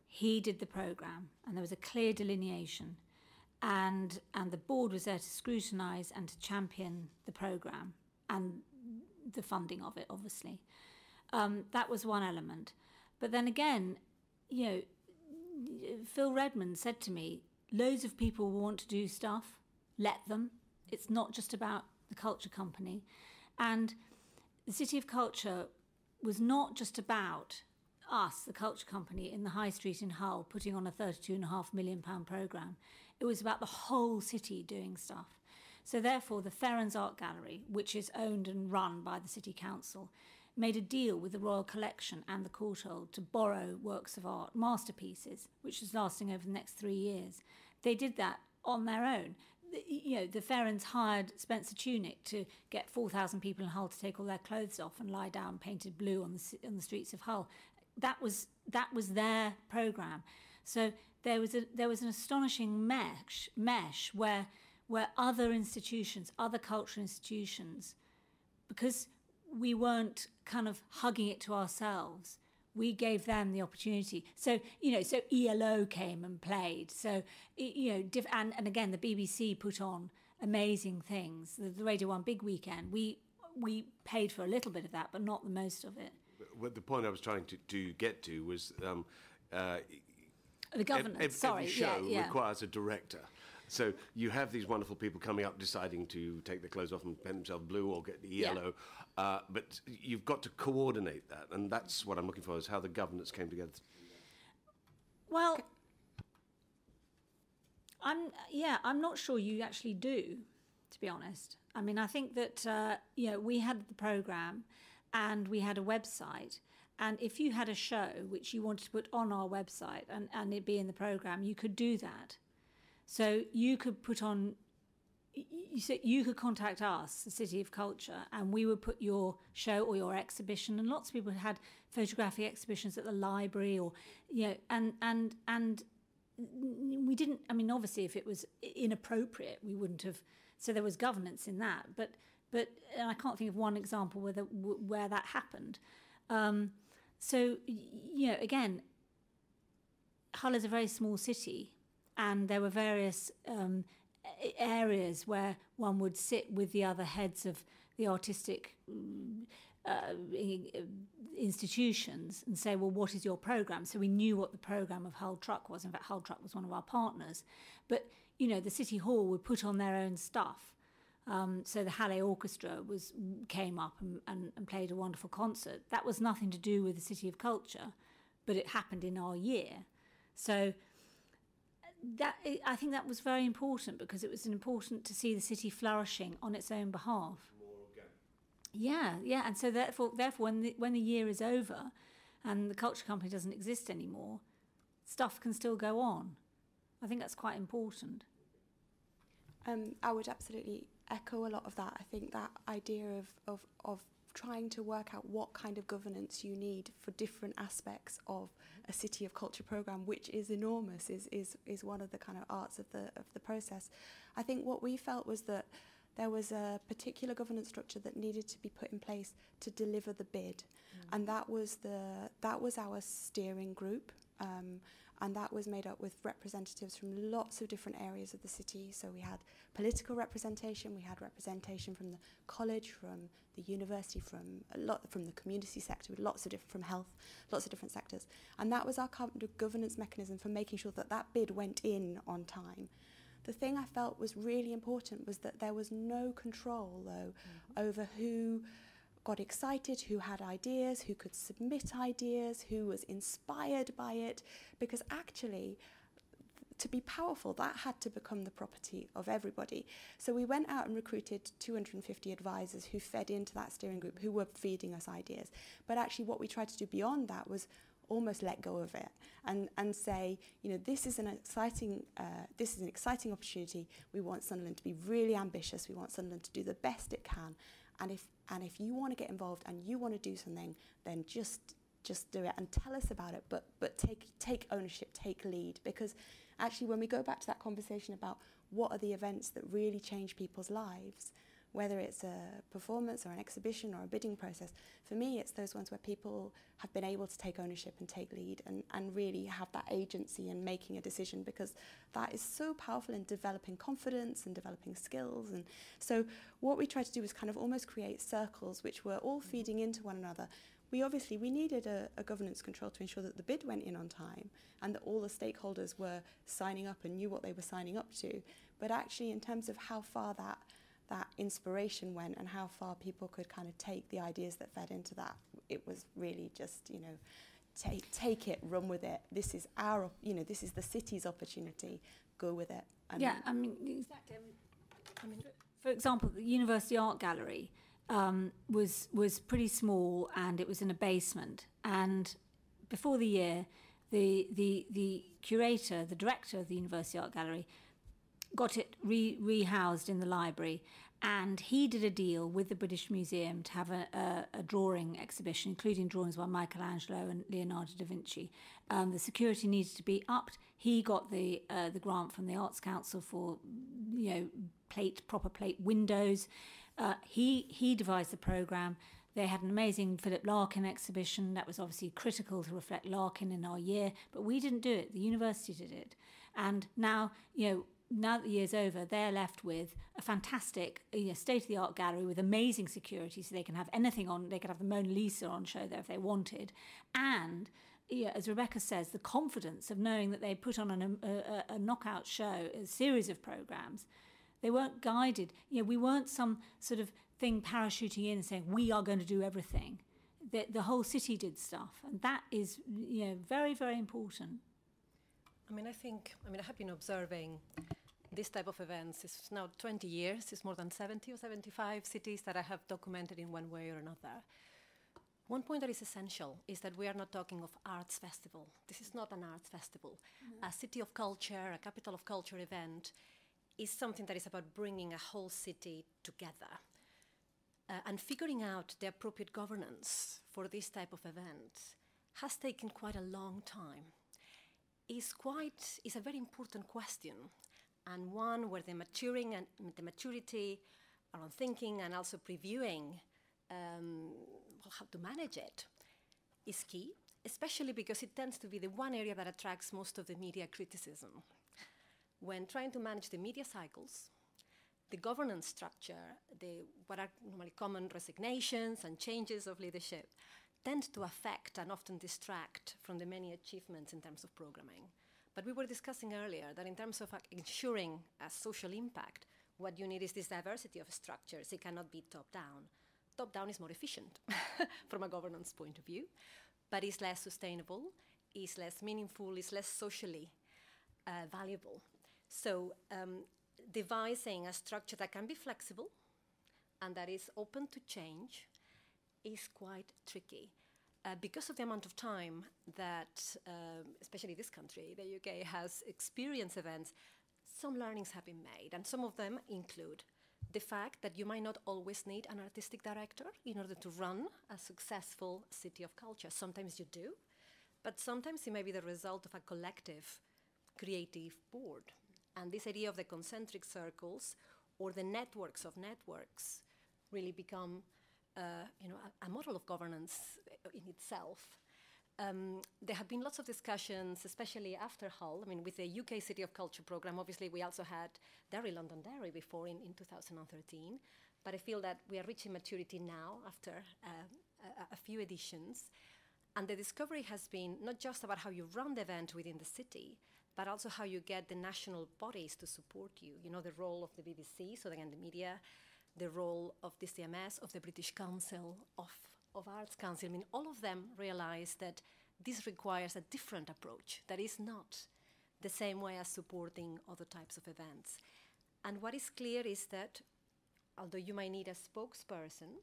He did the program, and there was a clear delineation. And the board was there to scrutinise and to champion the program and the funding of it, obviously. That was one element. But then again, you know, Phil Redmond said to me, loads of people want to do stuff, let them. It's not just about the culture company. And the City of Culture was not just about us, the culture company, in the High Street in Hull, putting on a £32.5 million programme. It was about the whole city doing stuff. So therefore, the Ferrans Art Gallery, which is owned and run by the City Council, made a deal with the Royal Collection and the Courtauld to borrow works of art, masterpieces, which is lasting over the next 3 years. They did that on their own. You know, the Ferrans hired Spencer Tunick to get 4,000 people in Hull to take all their clothes off and lie down painted blue on the streets of Hull. That was their programme. So there was an astonishing mesh where other institutions, other cultural institutions, because we weren't kind of hugging it to ourselves, we gave them the opportunity. So, you know, so ELO came and played. So, you know, and again, the BBC put on amazing things. The Radio 1 Big Weekend, we paid for a little bit of that, but not the most of it. Well, the point I was trying to get to was the governance. Every show requires a director. So you have these wonderful people coming up deciding to take their clothes off and paint themselves blue or get the yellow, but you've got to coordinate that, and that's what I'm looking for, is how the governance came together. Well, I'm not sure you actually do, to be honest. I mean, I think that you know, we had the programme and we had a website, and if you had a show which you wanted to put on our website and it be in the programme, you could do that. So you could put on, you could contact us, the City of Culture, and we would put your show or your exhibition. And lots of people had photographic exhibitions at the library, or you know, and we didn't. I mean, obviously, if it was inappropriate, we wouldn't have. So there was governance in that. But I can't think of one example where that happened. So you know, again, Hull is a very small city. And there were various areas where one would sit with the other heads of the artistic institutions and say, well, what is your programme? So we knew what the programme of Hull Truck was. In fact, Hull Truck was one of our partners. But, you know, the City Hall would put on their own stuff. So the Halle Orchestra came up and played a wonderful concert. That was nothing to do with the City of Culture, but it happened in our year. So I think that was very important, because it was important to see the city flourishing on its own behalf. More organic. Yeah, and so therefore, when the year is over, and the culture company doesn't exist anymore, stuff can still go on. I think that's quite important. I would absolutely echo a lot of that. I think that idea of trying to work out what kind of governance you need for different aspects of a City of Culture programme, which is enormous, is one of the kind of arts of the process. I think what we felt was that there was a particular governance structure that needed to be put in place to deliver the bid, and that was our steering group. And that was made up with representatives from lots of different areas of the city. So we had political representation, we had representation from the college, from the university, from the community sector, with lots of different, from health, lots of different sectors. And that was our kind of governance mechanism for making sure that that bid went in on time. The thing I felt was really important was that there was no control, though, over who got excited, who had ideas, who could submit ideas, who was inspired by it, because actually, to be powerful, that had to become the property of everybody. So we went out and recruited 250 advisors who fed into that steering group, who were feeding us ideas. But actually what we tried to do beyond that was almost let go of it and say, you know, this is an exciting opportunity. We want Sunderland to be really ambitious. We want Sunderland to do the best it can. And if you want to get involved and you want to do something, then just do it and tell us about it. But take ownership, take lead, because actually when we go back to that conversation about what are the events that really change people's lives, whether it's a performance or an exhibition or a bidding process, for me it's those ones where people have been able to take ownership and take lead and really have that agency in making a decision, because that is so powerful in developing confidence and developing skills. And so what we tried to do was kind of almost create circles which were all feeding into one another. We needed a governance control to ensure that the bid went in on time and that all the stakeholders were signing up and knew what they were signing up to. But actually in terms of how far that inspiration went and how far people could kind of take the ideas that fed into that, it was really just, you know, take it, run with it. This is this is the city's opportunity. Go with it. And yeah, I mean, exactly. I mean, for example, the University Art Gallery was pretty small, and it was in a basement. And before the year, the curator, the director of the University Art Gallery, got it rehoused in the library, and he did a deal with the British Museum to have a drawing exhibition, including drawings by Michelangelo and Leonardo da Vinci. The security needed to be upped. He got the grant from the Arts Council for, you know, proper plate windows. He devised the programme. They had an amazing Philip Larkin exhibition that was obviously critical to reflect Larkin in our year, but we didn't do it. The university did it. And now, you know, now that the year's over, they're left with a fantastic, state-of-the-art gallery with amazing security, so they can have anything on. They could have the Mona Lisa on show there if they wanted. And, as Rebecca says, the confidence of knowing that they put on a knockout show, a series of programmes. They weren't guided. We weren't some sort of thing parachuting in and saying, we are going to do everything. The whole city did stuff. And that is, very, very important. I have been observing this type of events. It's now 20 years. It's more than 70 or 75 cities that I have documented in one way or another. One point that is essential is that we are not talking of arts festival. This is not an arts festival. No. A city of culture, a capital of culture event is something that is about bringing a whole city together and figuring out the appropriate governance for this type of event has taken quite a long time. Is a very important question, and one where the maturity around thinking and also previewing how to manage it is key, especially because it tends to be the one area that attracts most of the media criticism. When trying to manage the media cycles, the governance structure, what are normally common resignations and changes of leadership, tend to affect and often distract from the many achievements in terms of programming. But we were discussing earlier that in terms of ensuring a social impact, what you need is this diversity of structures. It cannot be top-down. Top-down is more efficient from a governance point of view, but it's less sustainable, it's less meaningful, it's less socially valuable. So devising a structure that can be flexible and that is open to change is quite tricky. Because of the amount of time that, especially this country, the UK, has experienced events, some learnings have been made, and some of them include the fact that you might not always need an artistic director in order to run a successful city of culture. Sometimes you do, but sometimes it may be the result of a collective creative board. And this idea of the concentric circles or the networks of networks really become a model of governance in itself. There have been lots of discussions, especially after Hull. I mean, with the UK City of Culture programme, obviously we also had Londonderry before in 2013. But I feel that we are reaching maturity now after a few editions. And the discovery has been not just about how you run the event within the city, but also how you get the national bodies to support you. You know, the role of the BBC, so again, the media, the role of the CMS, of the British Council, of Arts Council. I mean, all of them realize that this requires a different approach that is not the same way as supporting other types of events. And what is clear is that although you might need a spokesperson,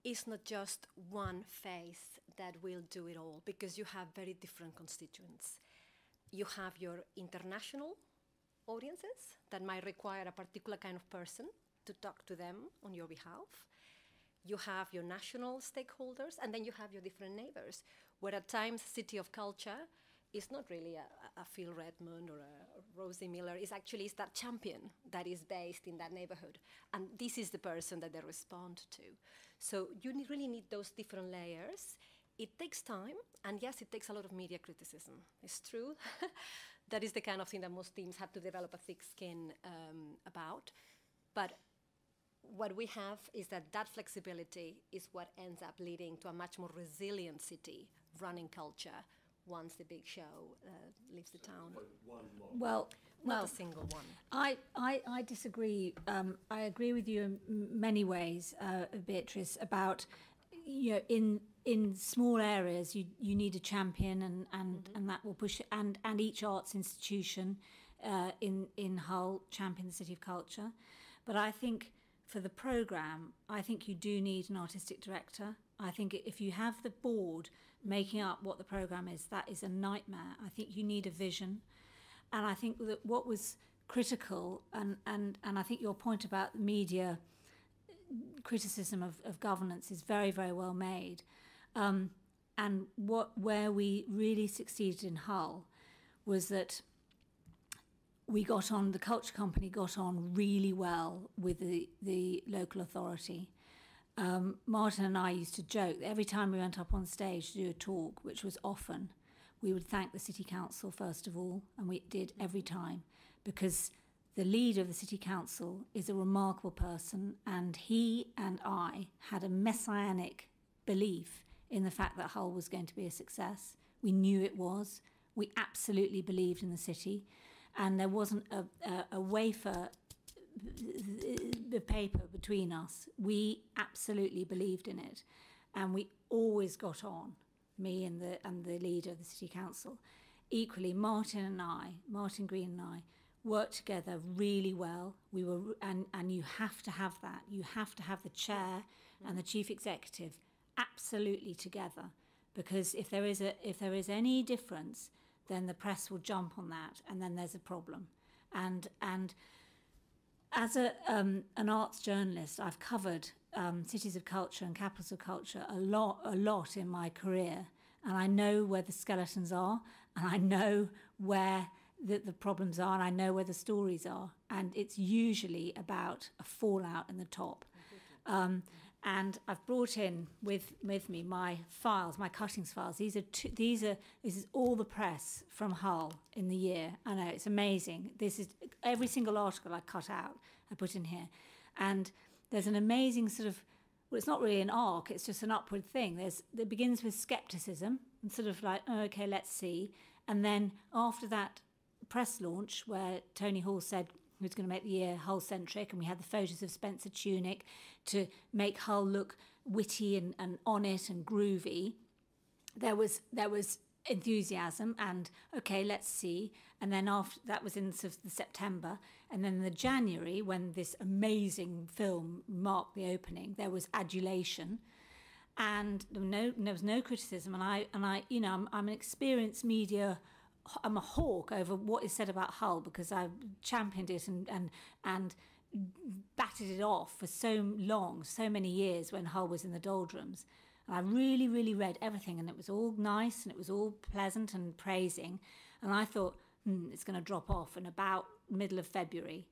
it's not just one face that will do it all, because you have very different constituents. You have your international audiences that might require a particular kind of person to talk to them on your behalf. You have your national stakeholders, and then you have your different neighbors, where at times City of Culture is not really a Phil Redmond or a Rosie Miller. It's that champion that is based in that neighborhood. And this is the person that they respond to. So you really need those different layers. It takes time, and yes, it takes a lot of media criticism. It's true. That is the kind of thing that most teams have to develop a thick skin about. But what we have is that flexibility is what ends up leading to a much more resilient city running culture once the big show leaves the town. Well, not a single one. I disagree. I agree with you in many ways, Beatrice, about, you know, in small areas you need a champion, and that will push it, and each arts institution in Hull champion the City of Culture. But I think for the programme, I think you do need an artistic director. I think if you have the board making up what the programme is, that is a nightmare. I think you need a vision. And I think that what was critical, and I think your point about media criticism of governance is very, very well made. And where we really succeeded in Hull was that the Culture Company got on really well with the local authority. Martin and I used to joke that every time we went up on stage to do a talk, which was often, we would thank the City Council first of all, and we did every time, because the leader of the City Council is a remarkable person, and he and I had a messianic belief in the fact that Hull was going to be a success. We knew it was. We absolutely believed in the city, and there wasn't a wafer the paper between us. We absolutely believed in it, and we always got on, me and the leader of the City Council. Equally, Martin Green and I worked together really well. We were, and you have to have that. You have to have the chair and the chief executive absolutely together, because if there is any difference, then the press will jump on that, and then there's a problem. And as an arts journalist, I've covered cities of culture and capitals of culture a lot in my career, and I know where the skeletons are, and I know where the problems are, and I know where the stories are, and it's usually about a fallout in the top. And I've brought in with me my files, my cuttings files. This is all the press from Hull in the year. I know, it's amazing. This is every single article I cut out, I put in here. And there's an amazing sort of, well, it's not really an arc, it's just an upward thing. It begins with scepticism and sort of like, oh, okay, let's see. And then after that press launch where Tony Hall said, who's going to make the year Hull-centric, and we had the photos of Spencer Tunick to make Hull look witty and on it and groovy. There was enthusiasm and, okay, let's see. And then after that was in sort of the September. And then in the January, when this amazing film marked the opening, there was adulation. And there was no criticism. And I you know, I'm an experienced media. I'm a hawk over what is said about Hull, because I've championed it and batted it off for so long, so many years when Hull was in the doldrums. And I really, really read everything, and it was all nice and it was all pleasant and praising. And I thought, it's going to drop off in about middle of February.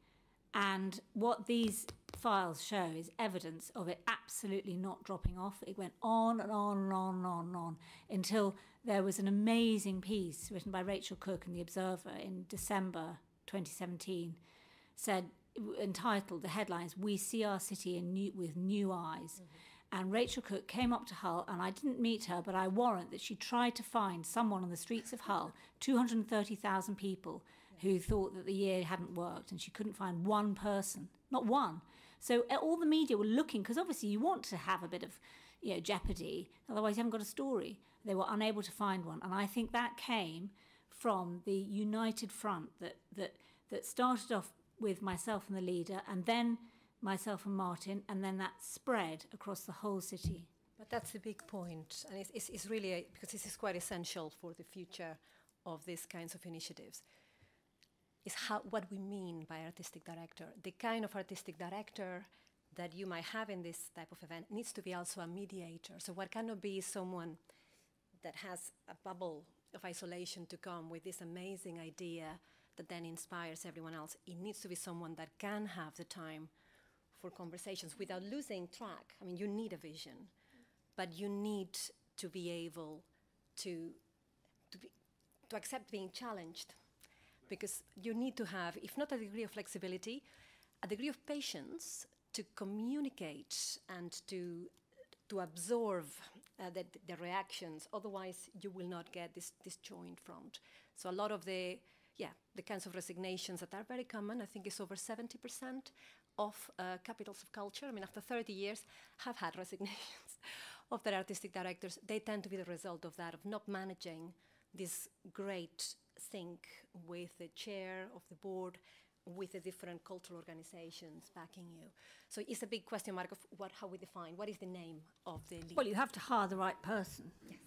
And what these files show is evidence of it absolutely not dropping off. It went on and on and on and on and on until there was an amazing piece written by Rachel Cook in The Observer in December 2017, entitled, the headlines, "We See Our City with New Eyes." Mm-hmm. And Rachel Cook came up to Hull, and I didn't meet her, but I warrant that she tried to find someone on the streets of Hull, 230,000 people, who thought that the year hadn't worked, and she couldn't find one person, not one. So all the media were looking, because obviously you want to have a bit of, jeopardy, otherwise you haven't got a story. They were unable to find one, and I think that came from the united front that started off with myself and the leader, and then myself and Martin, and then that spread across the whole city. But that's the big point, and it's really, because this is quite essential for the future of these kinds of initiatives, is what we mean by artistic director. The kind of artistic director that you might have in this type of event needs to be also a mediator. So what cannot be someone that has a bubble of isolation to come with this amazing idea that then inspires everyone else. It needs to be someone that can have the time for conversations without losing track. I mean, you need a vision, but you need to be able to accept being challenged, because you need to have, if not a degree of flexibility, a degree of patience to communicate and to absorb the reactions. Otherwise, you will not get this joint front. So a lot of the kinds of resignations that are very common, I think it's over 70% of capitals of culture, I mean, after 30 years, have had resignations of their artistic directors. They tend to be the result of that, of not managing this great sync with the chair of the board, with the different cultural organizations backing you. So it's a big question mark of how we define, what is the name of the league? Well, you have to hire the right person, yes,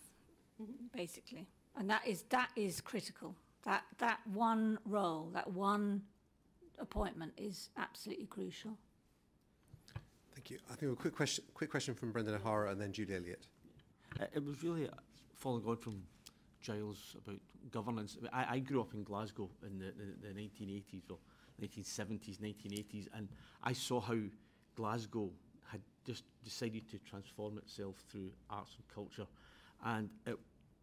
basically. And that is critical. That one role, that one appointment is absolutely crucial. Thank you. I think a quick question from Brendan O'Hara and then Jude Elliott. It was really following on from Giles about governance. I grew up in Glasgow in the 1980s, or 1970s, 1980s, and I saw how Glasgow had just decided to transform itself through arts and culture, and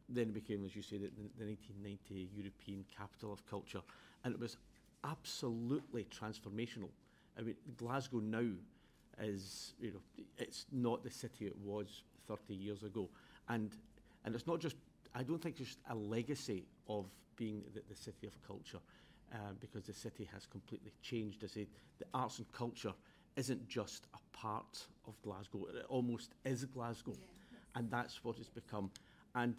then it became, as you said, the 1990 European Capital of Culture, and it was absolutely transformational. I mean, Glasgow now is, it's not the city it was 30 years ago, and it's not just, I don't think it's just a legacy of being the city of culture, because the city has completely changed. I say the arts and culture isn't just a part of Glasgow, it almost is Glasgow, and that's what it's become. And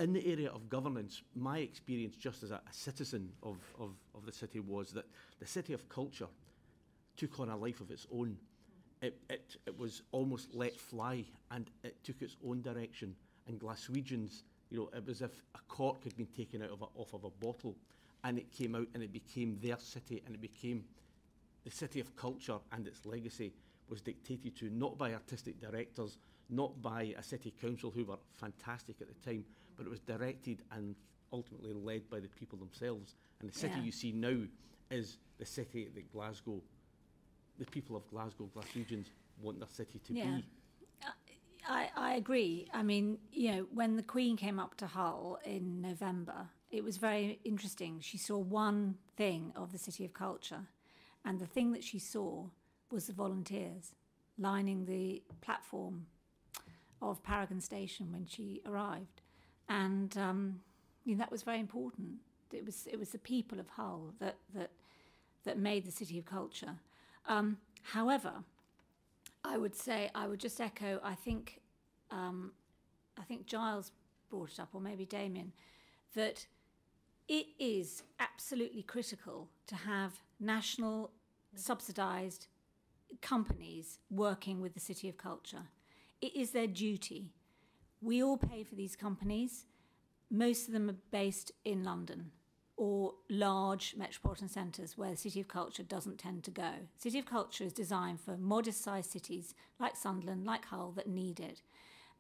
in the area of governance, my experience just as a citizen of the city was that the city of culture took on a life of its own. It was almost let fly, and it took its own direction. And Glaswegians, it was as if a cork had been taken off of a bottle, and it came out and it became their city, and it became the city of culture, and its legacy was dictated to not by artistic directors, not by a city council who were fantastic at the time, but it was directed and ultimately led by the people themselves. And the city you see now is the city that Glasgow, the people of Glasgow, Glaswegians, want their city to be. I agree. I mean, when the Queen came up to Hull in November, it was very interesting. She saw one thing of the City of Culture, and the thing that she saw was the volunteers lining the platform of Paragon Station when she arrived. And that was very important. It was the people of Hull that made the City of Culture. However, I would just echo, I think Giles brought it up, or maybe Damien, that it is absolutely critical to have national subsidised companies working with the City of Culture. It is their duty. We all pay for these companies. Most of them are based in London or large metropolitan centres where the City of Culture doesn't tend to go. City of Culture is designed for modest-sized cities like Sunderland, like Hull, that need it.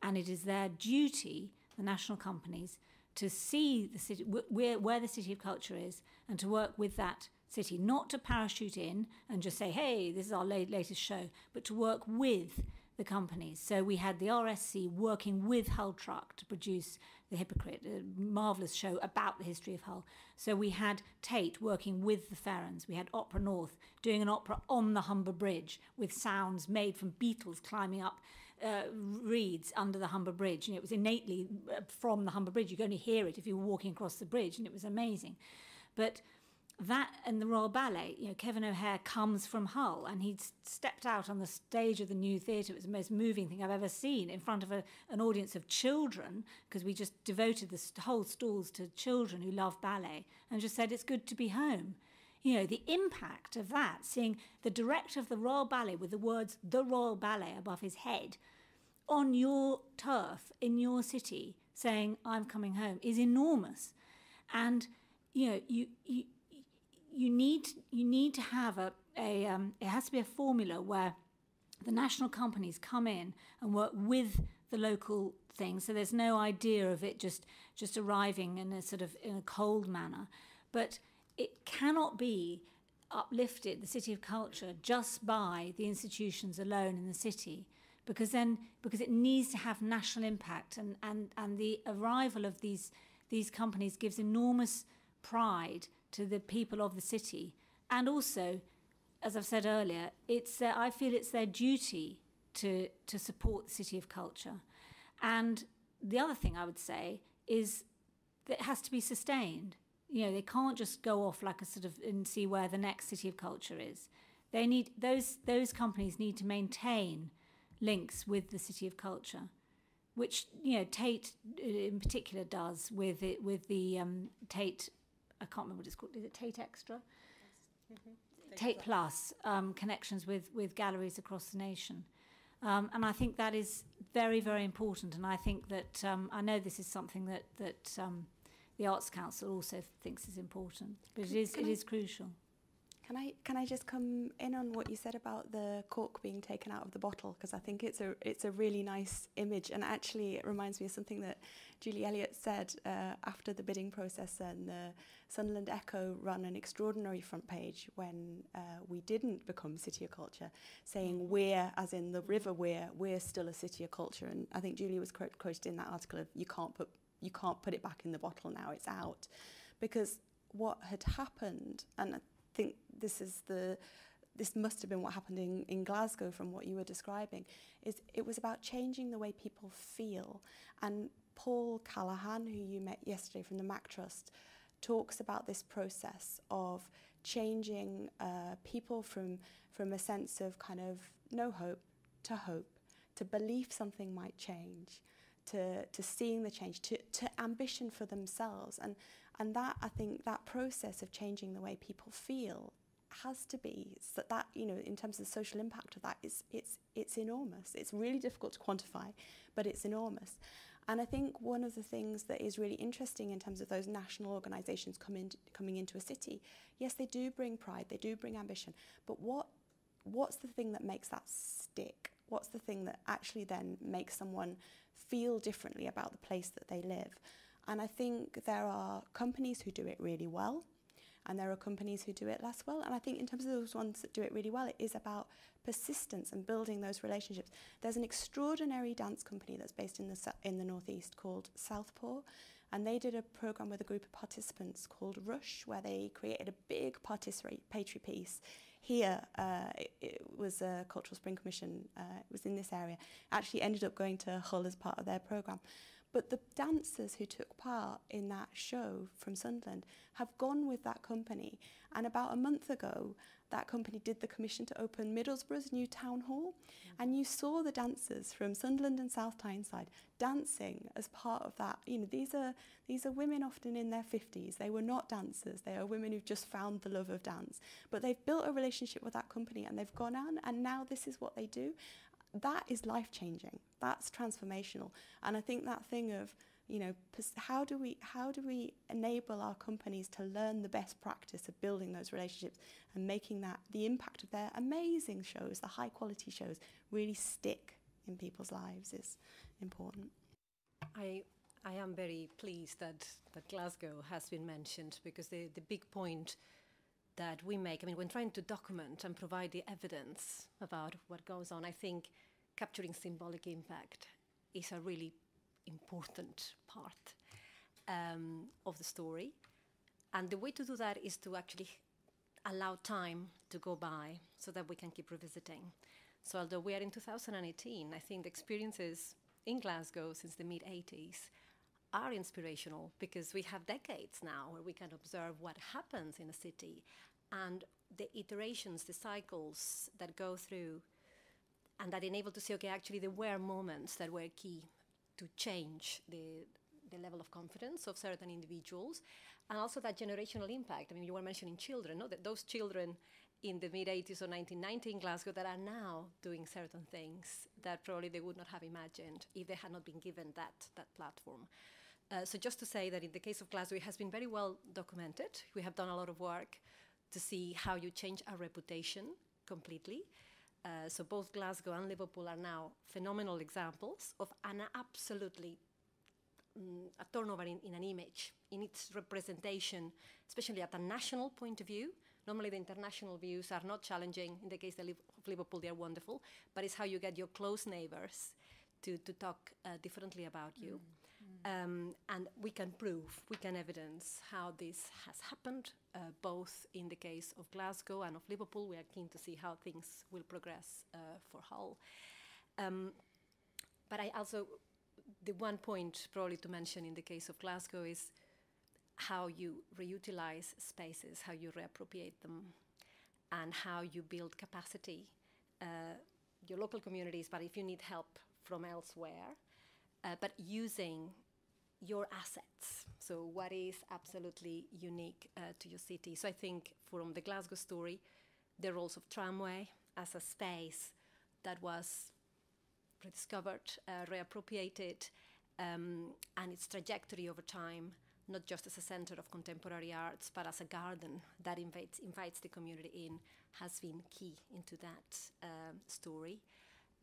And it is their duty, the national companies, to see the city, where the City of Culture is, and to work with that city, not to parachute in and just say, hey, this is our latest show, but to work with the companies. So we had the RSC working with Hull Truck to produce The Hypocrite, a marvellous show about the history of Hull. So we had Tate working with the Ferrens. We had Opera North doing an opera on the Humber Bridge with sounds made from beetles climbing up reeds under the Humber Bridge. And it was innately from the Humber Bridge. You could only hear it if you were walking across the bridge, and it was amazing. But that and the Royal Ballet, Kevin O'Hare comes from Hull, and he'd stepped out on the stage of the new theatre. It was the most moving thing I've ever seen, in front of an audience of children, because we just devoted the whole stalls to children who love ballet, and just said, it's good to be home. The impact of that, seeing the director of the Royal Ballet with the words "the Royal Ballet" above his head on your turf in your city saying, I'm coming home, is enormous. And, you need to have it has to be a formula where the national companies come in and work with the local thing. So there's no idea of it just arriving in a cold manner. But it cannot be uplifted, the City of Culture, just by the institutions alone in the city, because it needs to have national impact, and the arrival of these companies gives enormous pride to the people of the city. And also, as I've said earlier, I feel it's their duty to support the City of Culture. And the other thing I would say is that it has to be sustained. They can't just go off like and see where the next City of Culture is. They need those companies need to maintain links with the City of Culture, which Tate in particular does with the Tate. I can't remember what it's called. Is it Tate Extra? Mm-hmm. Tate Plus connections with galleries across the nation. And I think that is very, very important. And I think that I know this is something that the Arts Council also thinks is important, but it is crucial. Can I just come in on what you said about the cork being taken out of the bottle? Because I think it's a really nice image, and actually it reminds me of something that Julie Elliott said after the bidding process, and the Sunderland Echo run an extraordinary front page when we didn't become City of Culture, saying we're, as in the river we're still a City of Culture. And I think Julie was quoted in that article of you can't put it back in the bottle now, it's out. Because what had happened, and I think this must have been what happened in Glasgow from what you were describing, is it was about changing the way people feel. And Paul Callaghan, who you met yesterday from the Mac Trust, talks about this process of changing people from a sense of kind of no hope, to belief something might change, to seeing the change, to ambition for themselves. And that, I think, that process of changing the way people feel has to be, so that in terms of the social impact of that, it's enormous. It's really difficult to quantify, but it's enormous. And I think one of the things that is really interesting in terms of those national organisations coming into a city, yes, they do bring pride, they do bring ambition, but what's the thing that makes that stick? What's the thing that actually then makes someone feel differently about the place that they live? And I think there are companies who do it really well, and there are companies who do it less well. And I think in terms of those ones that do it really well, it is about persistence and building those relationships. There's an extraordinary dance company that's based in the Northeast called Southpaw, and they did a programme with a group of participants called Rush, where they created a big participatory piece. Here, it was a Cultural Spring Commission, it was in this area. Actually ended up going to Hull as part of their programme. But the dancers who took part in that show from Sunderland have gone with that company. And about a month ago, that company did the commission to open Middlesbrough's new town hall. Mm-hmm. And you saw the dancers from Sunderland and South Tyneside dancing as part of that. These are women often in their 50s. They were not dancers. They are women who've just found the love of dance. But they've built a relationship with that company, and they've gone on, and now this is what they do. That is life-changing. That's transformational. And I think that thing of, how do we enable our companies to learn the best practice of building those relationships and making that the impact of their amazing shows, the high-quality shows, really stick in people's lives is important. I am very pleased that Glasgow has been mentioned, because the big point that we make. I mean, when trying to document and provide the evidence about what goes on, I think capturing symbolic impact is a really important part of the story. And the way to do that is to actually allow time to go by so that we can keep revisiting. So although we are in 2018, I think the experiences in Glasgow since the mid-80s are inspirational, because we have decades now where we can observe what happens in a city and the iterations, the cycles that go through, and that enable to say, okay, actually there were moments that were key to change the level of confidence of certain individuals, and also that generational impact. I mean, you were mentioning children, no? That those children in the mid-80s or 1990 in Glasgow that are now doing certain things that probably they would not have imagined if they had not been given that platform. So just to say that in the case of Glasgow, it has been very well documented. We have done a lot of work to see how you change a reputation completely. So both Glasgow and Liverpool are now phenomenal examples of an absolutely a turnover in an image, in its representation, especially at a national point of view. Normally the international views are not challenging. In the case of Liverpool, they are wonderful, but it's how you get your close neighbours to talk differently about you. And we can prove, we can evidence how this has happened, both in the case of Glasgow and of Liverpool. We are keen to see how things will progress for Hull. But I also, the one point probably to mention in the case of Glasgow is how you reutilize spaces, how you reappropriate them, and how you build capacity, your local communities, but if you need help from elsewhere, but using your assets. So what is absolutely unique to your city. So I think from the Glasgow story, the roles of tramway as a space that was rediscovered, reappropriated, and its trajectory over time, not just as a center of contemporary arts, but as a garden that invites the community in, has been key into that story.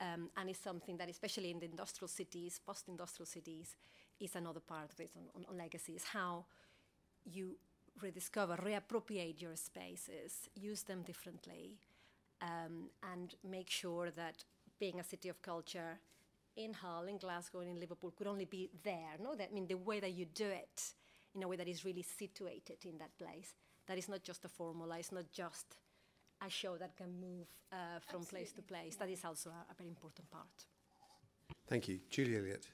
And it's something that, especially in the industrial cities, post-industrial cities, is another part of it on legacy, is how you rediscover, reappropriate your spaces, use them differently, and make sure that being a city of culture in Hull, in Glasgow, and in Liverpool could only be there. No, that, I mean, the way that you do it, in a way that is really situated in that place, that is not just a formula, it's not just a show that can move from place to place. That is also a very important part. Thank you. Julie Elliott.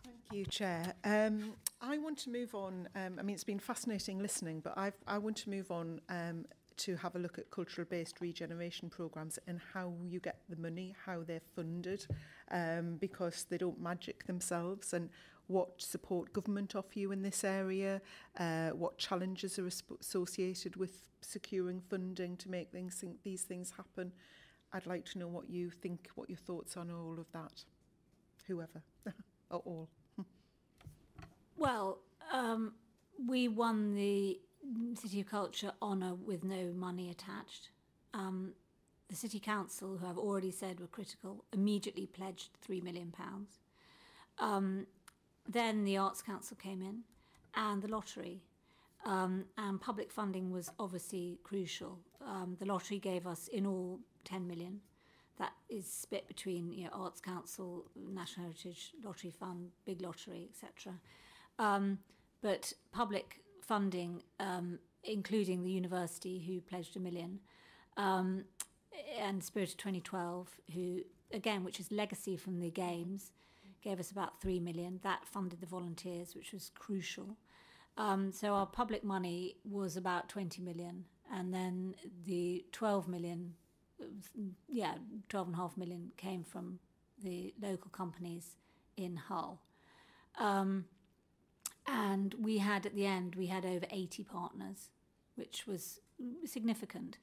Thank you, Chair. I want to move on. I mean, it's been fascinating listening, but I want to move on to have a look at cultural-based regeneration programmes and how you get the money, how they're funded, because they don't magic themselves, and what support government offer you in this area, what challenges are associated with securing funding to make these things happen. I'd like to know what you think, what your thoughts on all of that, whoever, or all. Well, we won the City of Culture honour with no money attached. The City Council, who I've already said were critical, immediately pledged £3 million. Then the Arts Council came in, and the lottery. And public funding was obviously crucial. The lottery gave us in all 10 million. That is split between Arts Council, National Heritage Lottery Fund, Big Lottery, etc. But public funding, including the university, who pledged £1 million, and Spirit of 2012, who, again, which is legacy from the Games, gave us about 3 million. That funded the volunteers, which was crucial. So our public money was about 20 million, and then the 12 million, 12.5 million came from the local companies in Hull. And we had, at the end, we had over 80 partners, which was significant.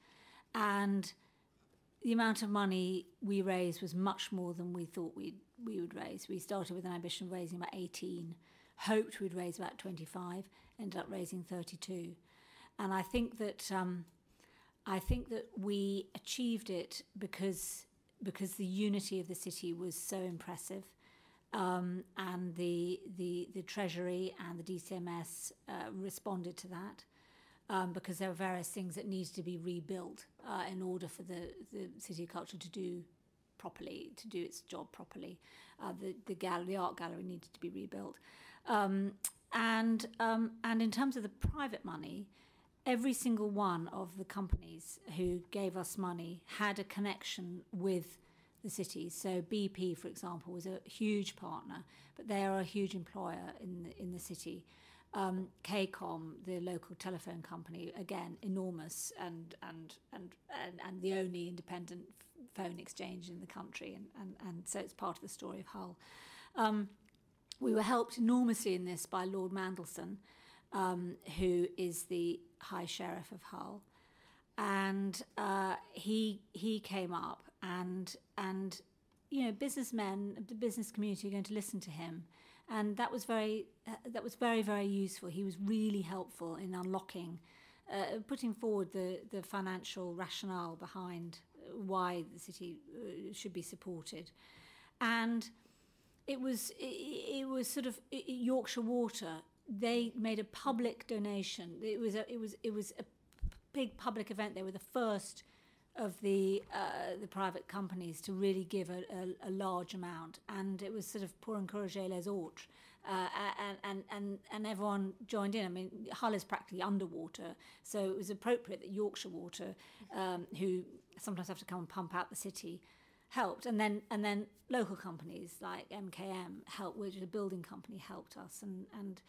And the amount of money we raised was much more than we thought we would raise. We started with an ambition of raising about 18, hoped we'd raise about 25, ended up raising 32. And I think that we achieved it because the unity of the city was so impressive, and the Treasury and the DCMS responded to that. because there are various things that need to be rebuilt in order for the City of Culture to do properly, to do its job properly. The art gallery needed to be rebuilt. And in terms of the private money, every single one of the companies who gave us money had a connection with the city. So BP, for example, was a huge partner, but they are a huge employer in the city. KCOM, the local telephone company, again enormous and the only independent phone exchange in the country, and so it's part of the story of Hull. We were helped enormously in this by Lord Mandelson, who is the High Sheriff of Hull, and he came up and businessmen, the business community are going to listen to him, and that was very very useful. He was really helpful in unlocking, putting forward the financial rationale behind why the city should be supported, and it was sort of Yorkshire Water. They made a public donation. It was a big public event. They were the first of the private companies to really give a large amount, and it was sort of pour encourager les autres, and everyone joined in. I mean, Hull is practically underwater, so it was appropriate that Yorkshire Water, who sometimes have to come and pump out the city, helped, and then local companies like MKM helped, which is a building company, helped us, and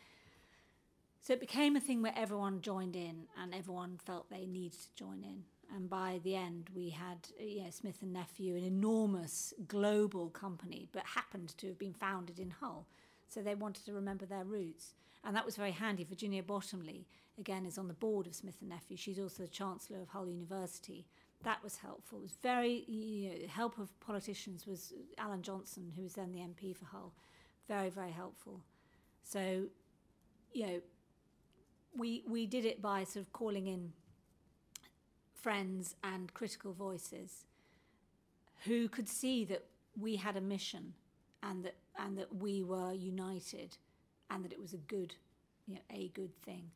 so it became a thing where everyone joined in and everyone felt they needed to join in. And by the end, we had Smith & Nephew, an enormous global company, but happened to have been founded in Hull. So they wanted to remember their roots. And that was very handy. Virginia Bottomley, again, is on the board of Smith & Nephew. She's also the Chancellor of Hull University. That was helpful. It was very, the help of politicians was Alan Johnson, who was then the MP for Hull. Very, very helpful. So, we did it by sort of calling in friends and critical voices who could see that we had a mission and that we were united and that it was a good thing.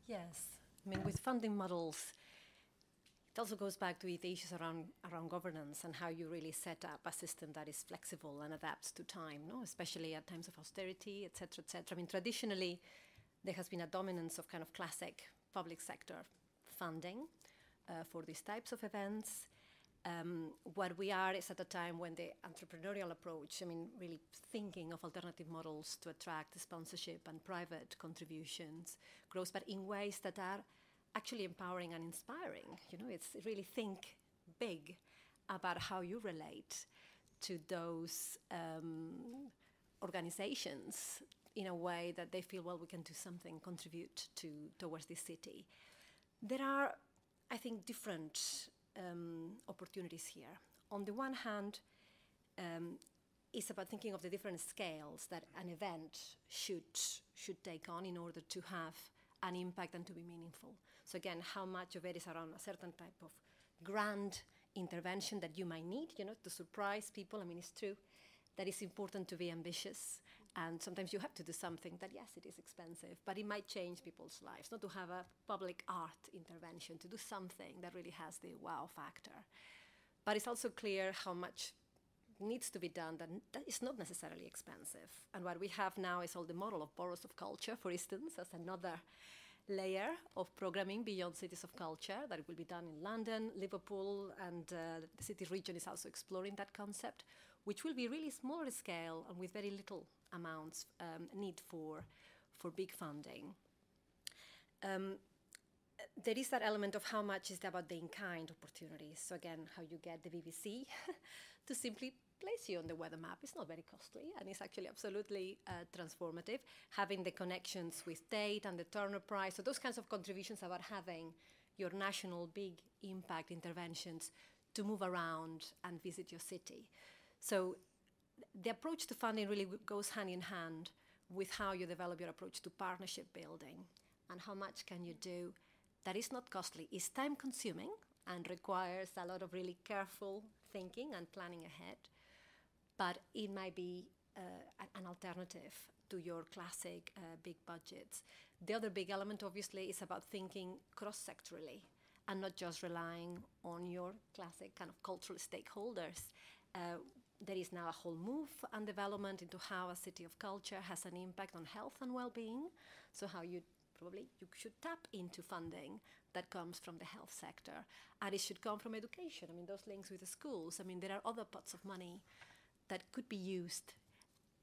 Yes, I mean, with funding models, it also goes back to the issues around governance and how you really set up a system that is flexible and adapts to time, especially at times of austerity, et cetera, et cetera. I mean, traditionally, there has been a dominance of kind of classic public sector funding for these types of events. What we are is at a time when the entrepreneurial approach, I mean, really thinking of alternative models to attract sponsorship and private contributions grows, but in ways that are actually empowering and inspiring. It's really think big about how you relate to those organizations in a way that they feel, well, we can do something, contribute towards this city. There are, I think, different opportunities here. On the one hand, it's about thinking of the different scales that an event should take on in order to have an impact and to be meaningful. So again, how much of it is around a certain type of grand intervention that you might need, to surprise people. I mean, it's true that it's important to be ambitious, and sometimes you have to do something that, yes, it is expensive, but it might change people's lives, not to have a public art intervention, to do something that really has the wow factor. But it's also clear how much needs to be done that is not necessarily expensive. And what we have now is all the model of boroughs of culture, for instance, as another layer of programming beyond cities of culture, that it will be done in London, Liverpool, and the city region is also exploring that concept, which will be really smaller scale and with very little amounts need for big funding. There is that element of how much is about the in-kind opportunities. So again, how you get the BBC to simply place you on the weather map. It's not very costly, and it's actually absolutely transformative. Having the connections with Tate and the Turner Prize, so those kinds of contributions about having your national big impact interventions to move around and visit your city. So the approach to funding really goes hand in hand with how you develop your approach to partnership building and how much can you do that is not costly, is time consuming and requires a lot of really careful thinking and planning ahead, but it might be an alternative to your classic big budgets. The other big element, obviously, is about thinking cross-sectorally and not just relying on your classic kind of cultural stakeholders. There is now a whole move and development into how a city of culture has an impact on health and well-being. So how you should tap into funding that comes from the health sector. And it should come from education. I mean, those links with the schools. I mean, there are other pots of money that could be used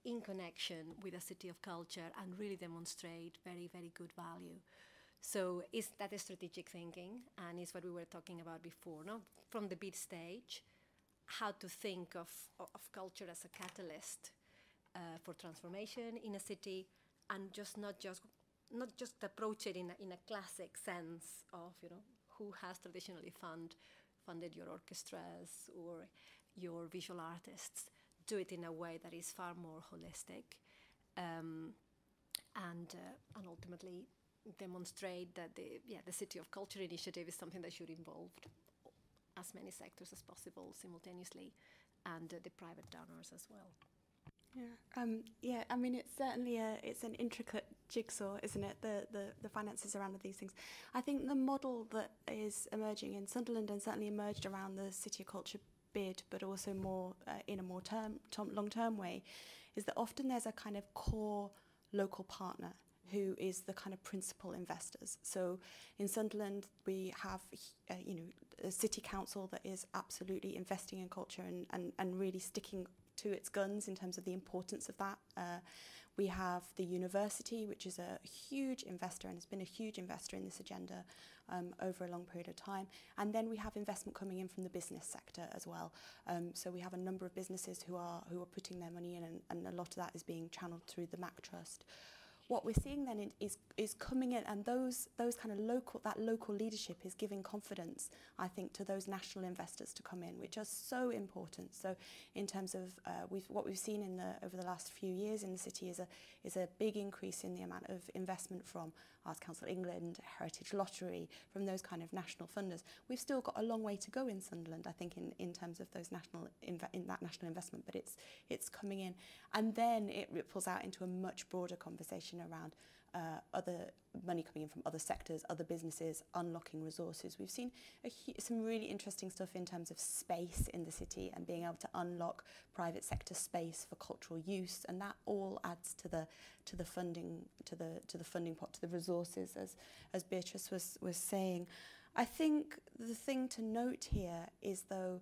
in connection with a city of culture and really demonstrate very, very good value. So is that a strategic thinking? And is what we were talking about before, no? From the bid stage, how to think of culture as a catalyst for transformation in a city, and not just approach it in a classic sense of, who has traditionally funded your orchestras or your visual artists. Do it in a way that is far more holistic, and ultimately demonstrate that the City of Culture initiative is something that should involve as many sectors as possible simultaneously, and the private donors as well. Yeah, I mean, it's certainly it's an intricate jigsaw, isn't it? The finances around these things. I think the model that is emerging in Sunderland and certainly emerged around the City of Culture bid, but also more in a more long-term way, is that often there's a kind of core local partner who is the kind of principal investors. So in Sunderland, we have a city council that is absolutely investing in culture and really sticking to its guns in terms of the importance of that. We have the university, which is a huge investor and has been a huge investor in this agenda over a long period of time. And then we have investment coming in from the business sector as well. So we have a number of businesses who are putting their money in, and a lot of that is being channeled through the MAC Trust. What we're seeing then is coming in, and those kind of local leadership is giving confidence, I think, to those national investors to come in, which is so important. So in terms of what we've seen over the last few years in the city is a big increase in the amount of investment from Arts Council England, Heritage Lottery, from those kind of national funders. We've still got a long way to go in Sunderland, I think, in terms of those national investment, but it's coming in, and then it ripples out into a much broader conversation around other money coming in from other sectors, other businesses, unlocking resources. We've seen some really interesting stuff in terms of space in the city and being able to unlock private sector space for cultural use, and that all adds to the funding pot, to the resources, as Beatrice was saying. I think the thing to note here is, though,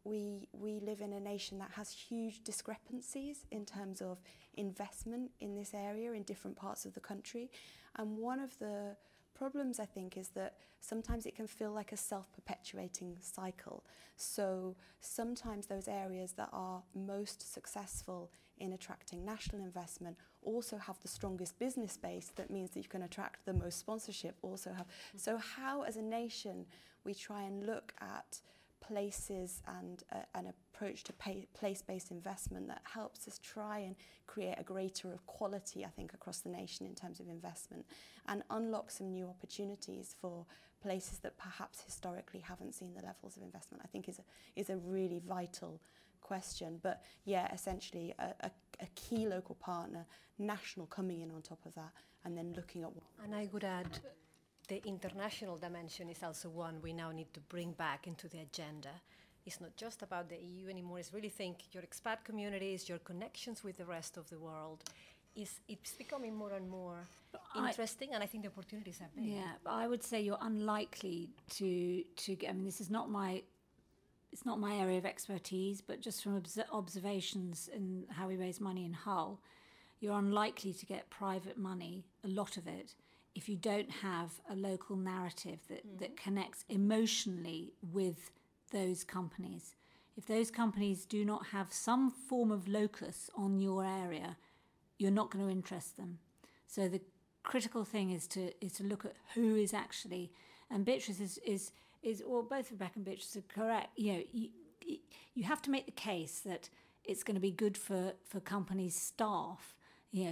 we live in a nation that has huge discrepancies in terms of investment in this area in different parts of the country. And one of the problems, I think, is that sometimes it can feel like a self-perpetuating cycle. So sometimes those areas that are most successful in attracting national investment also have the strongest business base. That means that you can attract the most sponsorship also have. So how, as a nation, we try and look at places and an approach to place-based investment that helps us try and create a greater equality, I think, across the nation in terms of investment, and unlock some new opportunities for places that perhaps historically haven't seen the levels of investment, I think is a really vital question. But yeah, essentially a key local partner, national, coming in on top of that, and then looking at what... And I would add, the international dimension is also one we now need to bring back into the agenda. It's not just about the EU anymore. It's really think your expat communities, your connections with the rest of the world. It's becoming more and more interesting, and I think the opportunities are big. Yeah, but I would say you're unlikely to get, I mean, this is not it's not my area of expertise, but just from observations in how we raise money in Hull, you're unlikely to get private money, a lot of it, if you don't have a local narrative that connects emotionally with those companies. If those companies do not have some form of locus on your area, you're not going to interest them. So the critical thing is to look at who is actually, and Beatrice is well, both Rebecca and Beatrice are correct. You have to make the case that it's going to be good for companies' staff,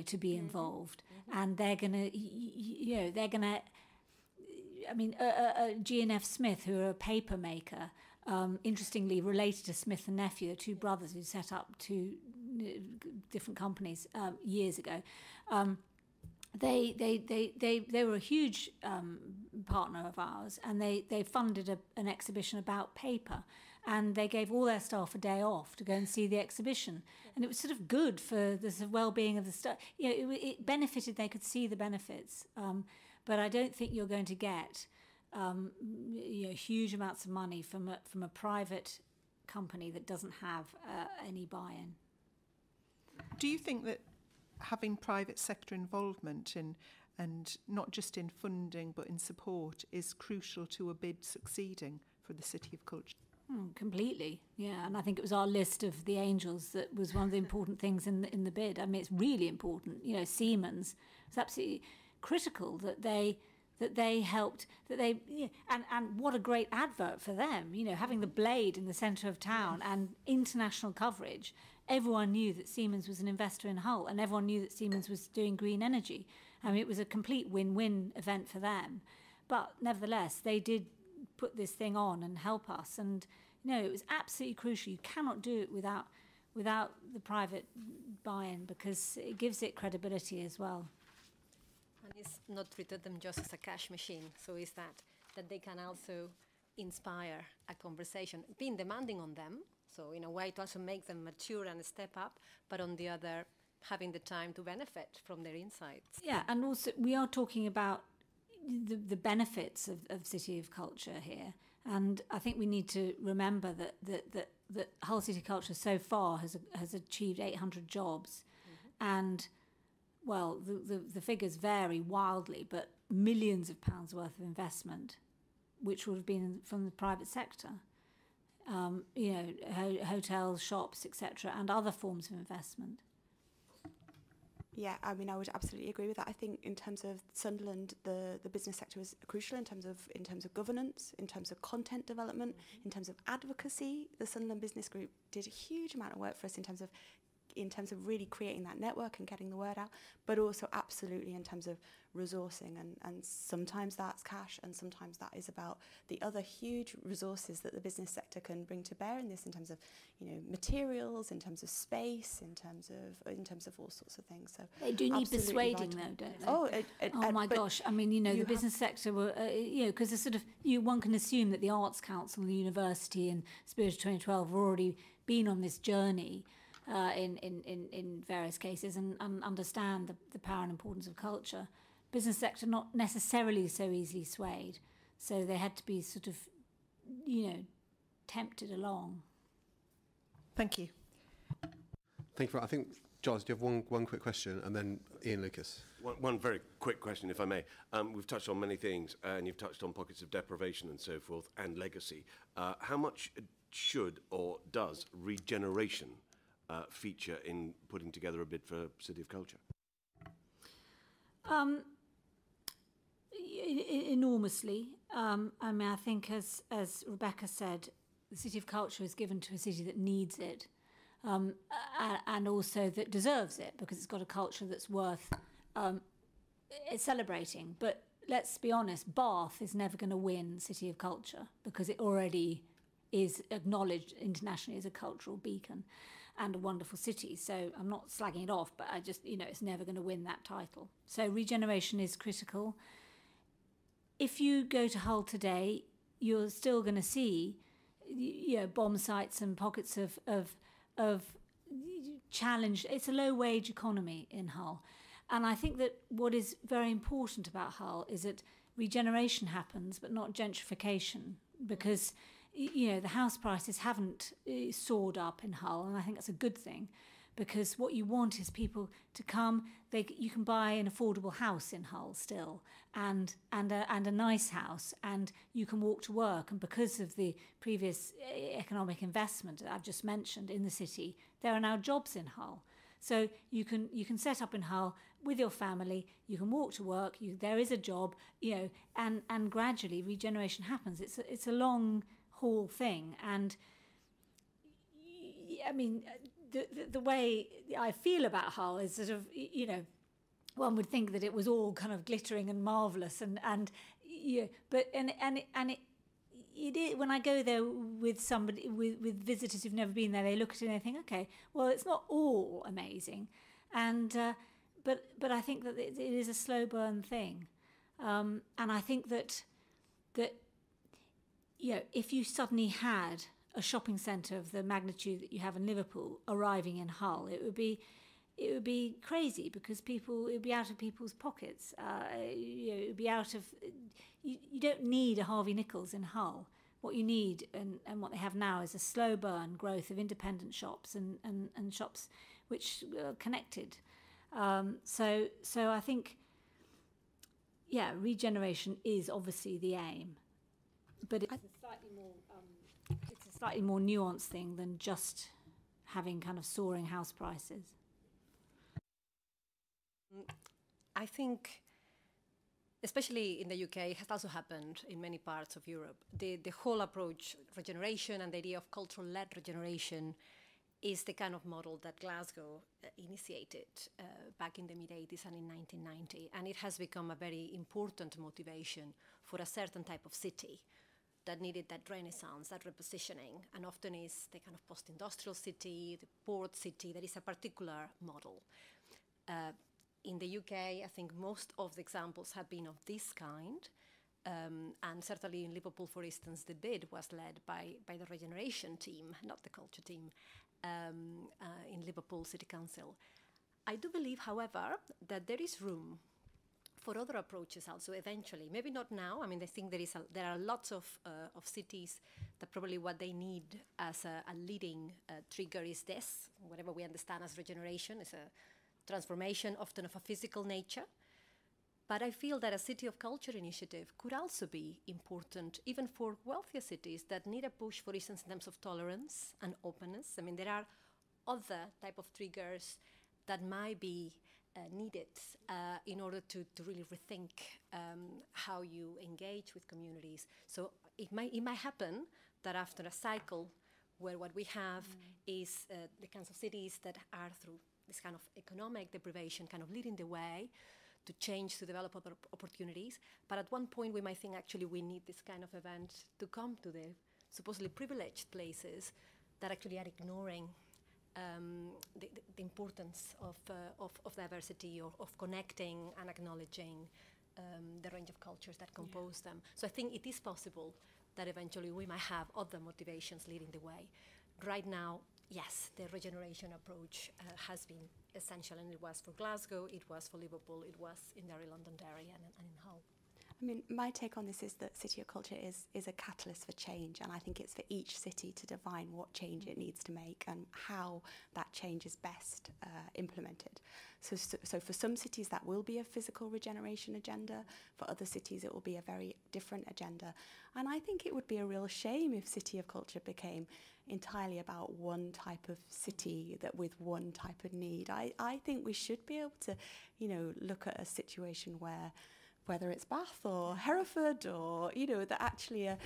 to be involved, and they're gonna, I mean, G&F Smith, who are a paper maker, interestingly related to Smith and Nephew, the two brothers who set up two different companies years ago. They were a huge partner of ours, and they funded an exhibition about paper, and they gave all their staff a day off to go and see the exhibition, and it was sort of good for the sort of well-being of the staff. It benefited. They could see the benefits, but I don't think you're going to get huge amounts of money from a private company that doesn't have any buy-in. Do you think that having private sector involvement and not just in funding but in support is crucial to a bid succeeding for the City of Culture? Completely, yeah. And I think it was our list of the angels that was one of the important things in the bid. I mean, it's really important. Siemens was absolutely critical that they helped, and what a great advert for them. Having the blade in the centre of town and international coverage. Everyone knew that Siemens was an investor in Hull, and everyone knew that Siemens was doing green energy. I mean, it was a complete win-win event for them. But nevertheless, they did put this thing on and help us. And it was absolutely crucial. You cannot do it without the private buy-in, because it gives it credibility as well. And it's not treated them just as a cash machine. So is that they can also inspire a conversation, being demanding on them. So in a way to also make them mature and step up, but on the other, having the time to benefit from their insights. Yeah, and also we are talking about the benefits of City of Culture here. And I think we need to remember that Hull City Culture so far has achieved 800 jobs. Mm-hmm. And, well, the figures vary wildly, but millions of pounds worth of investment, which would have been from the private sector. Hotels, shops, etc., and other forms of investment. Yeah, I mean, I would absolutely agree with that. I think in terms of Sunderland, the business sector is crucial in terms of governance, in terms of content development, in terms of advocacy. The Sunderland Business Group did a huge amount of work for us in terms of really creating that network and getting the word out, but also absolutely in terms of resourcing, and sometimes that's cash, and sometimes that is about the other huge resources that the business sector can bring to bear in this, in terms of materials, in terms of space, in terms of all sorts of things. So they do need persuading, though, don't they? Oh my gosh! I mean, the business sector were, because it's sort of one can assume that the Arts Council, the university, and Spirit of 2012 have already been on this journey. In various cases, and understand the power and importance of culture. Business sector not necessarily so easily swayed, so they had to be sort of, tempted along. Thank you. Thank you. I think, Giles, do you have one quick question, and then Ian Lucas? One very quick question, if I may. We've touched on many things, and you've touched on pockets of deprivation and so forth, and legacy. How much should or does regeneration feature in putting together a bid for City of Culture? Enormously. I mean, I think as Rebecca said, the City of Culture is given to a city that needs it, and also that deserves it, because it's got a culture that's worth celebrating. But let's be honest, Bath is never going to win City of Culture, because it already is acknowledged internationally as a cultural beacon and a wonderful city. So I'm not slagging it off, but I just, it's never going to win that title. So regeneration is critical. If you go to Hull today, you're still going to see, bomb sites and pockets of challenge. It's a low-wage economy in Hull. And I think that what is very important about Hull is that regeneration happens, but not gentrification, because the house prices haven't soared up in Hull, and I think that's a good thing, because what you want is people to come. You can buy an affordable house in Hull still, and a nice house, and you can walk to work. And because of the previous economic investment that I've just mentioned in the city, there are now jobs in Hull. So you can set up in Hull with your family. You can walk to work. There is a job, and gradually regeneration happens. It's a long whole thing. And I mean, the way I feel about Hull is sort of, one would think that it was all kind of glittering and marvellous, but when I go there with somebody, with visitors who've never been there, they look at it and they think, okay, well, it's not all amazing, and but I think that it is a slow burn thing, and I think that if you suddenly had a shopping centre of the magnitude that you have in Liverpool arriving in Hull, it would be crazy, because it would be out of people's pockets. It would be out of. You don't need a Harvey Nichols in Hull. What you need and what they have now is a slow burn growth of independent shops and shops which are connected. So I think, regeneration is obviously the aim, but it's a slightly more nuanced thing than just having kind of soaring house prices. I think, especially in the UK, it has also happened in many parts of Europe. The whole approach, regeneration, and the idea of cultural-led regeneration is the kind of model that Glasgow initiated back in the mid-80s and in 1990. And it has become a very important motivation for a certain type of city that needed that renaissance, that repositioning, and often is the kind of post-industrial city, the port city, that is a particular model. In the UK, I think most of the examples have been of this kind, and certainly in Liverpool, for instance, the bid was led by the regeneration team, not the culture team, in Liverpool City Council. I do believe, however, that there is room for other approaches also eventually. Maybe not now. I mean, I think there are lots of cities that probably what they need as a leading trigger is this, whatever we understand as regeneration, is a transformation often of a physical nature. But I feel that a City of Culture initiative could also be important, even for wealthier cities that need a push, for instance, in terms of tolerance and openness. I mean, there are other type of triggers that might be needed in order to really rethink how you engage with communities. So it might happen that after a cycle where what we have is the kinds of cities that are through this kind of economic deprivation kind of leading the way to change, to develop other opportunities. But at one point we might think actually we need this kind of event to come to the supposedly privileged places that actually are ignoring the importance of diversity, or of connecting and acknowledging the range of cultures that compose them. So I think it is possible that eventually we might have other motivations leading the way. Right now, yes, the regeneration approach has been essential, and it was for Glasgow, it was for Liverpool, it was in the area Londonderry and in Hull. I mean, my take on this is that City of Culture is a catalyst for change, and I think it's for each city to define what change it needs to make and how that change is best implemented. So for some cities that will be a physical regeneration agenda, for other cities it will be a very different agenda. And I think it would be a real shame if City of Culture became entirely about one type of city that with one type of need. I think we should be able to, look at a situation where, whether it's Bath or Hereford or, that actually a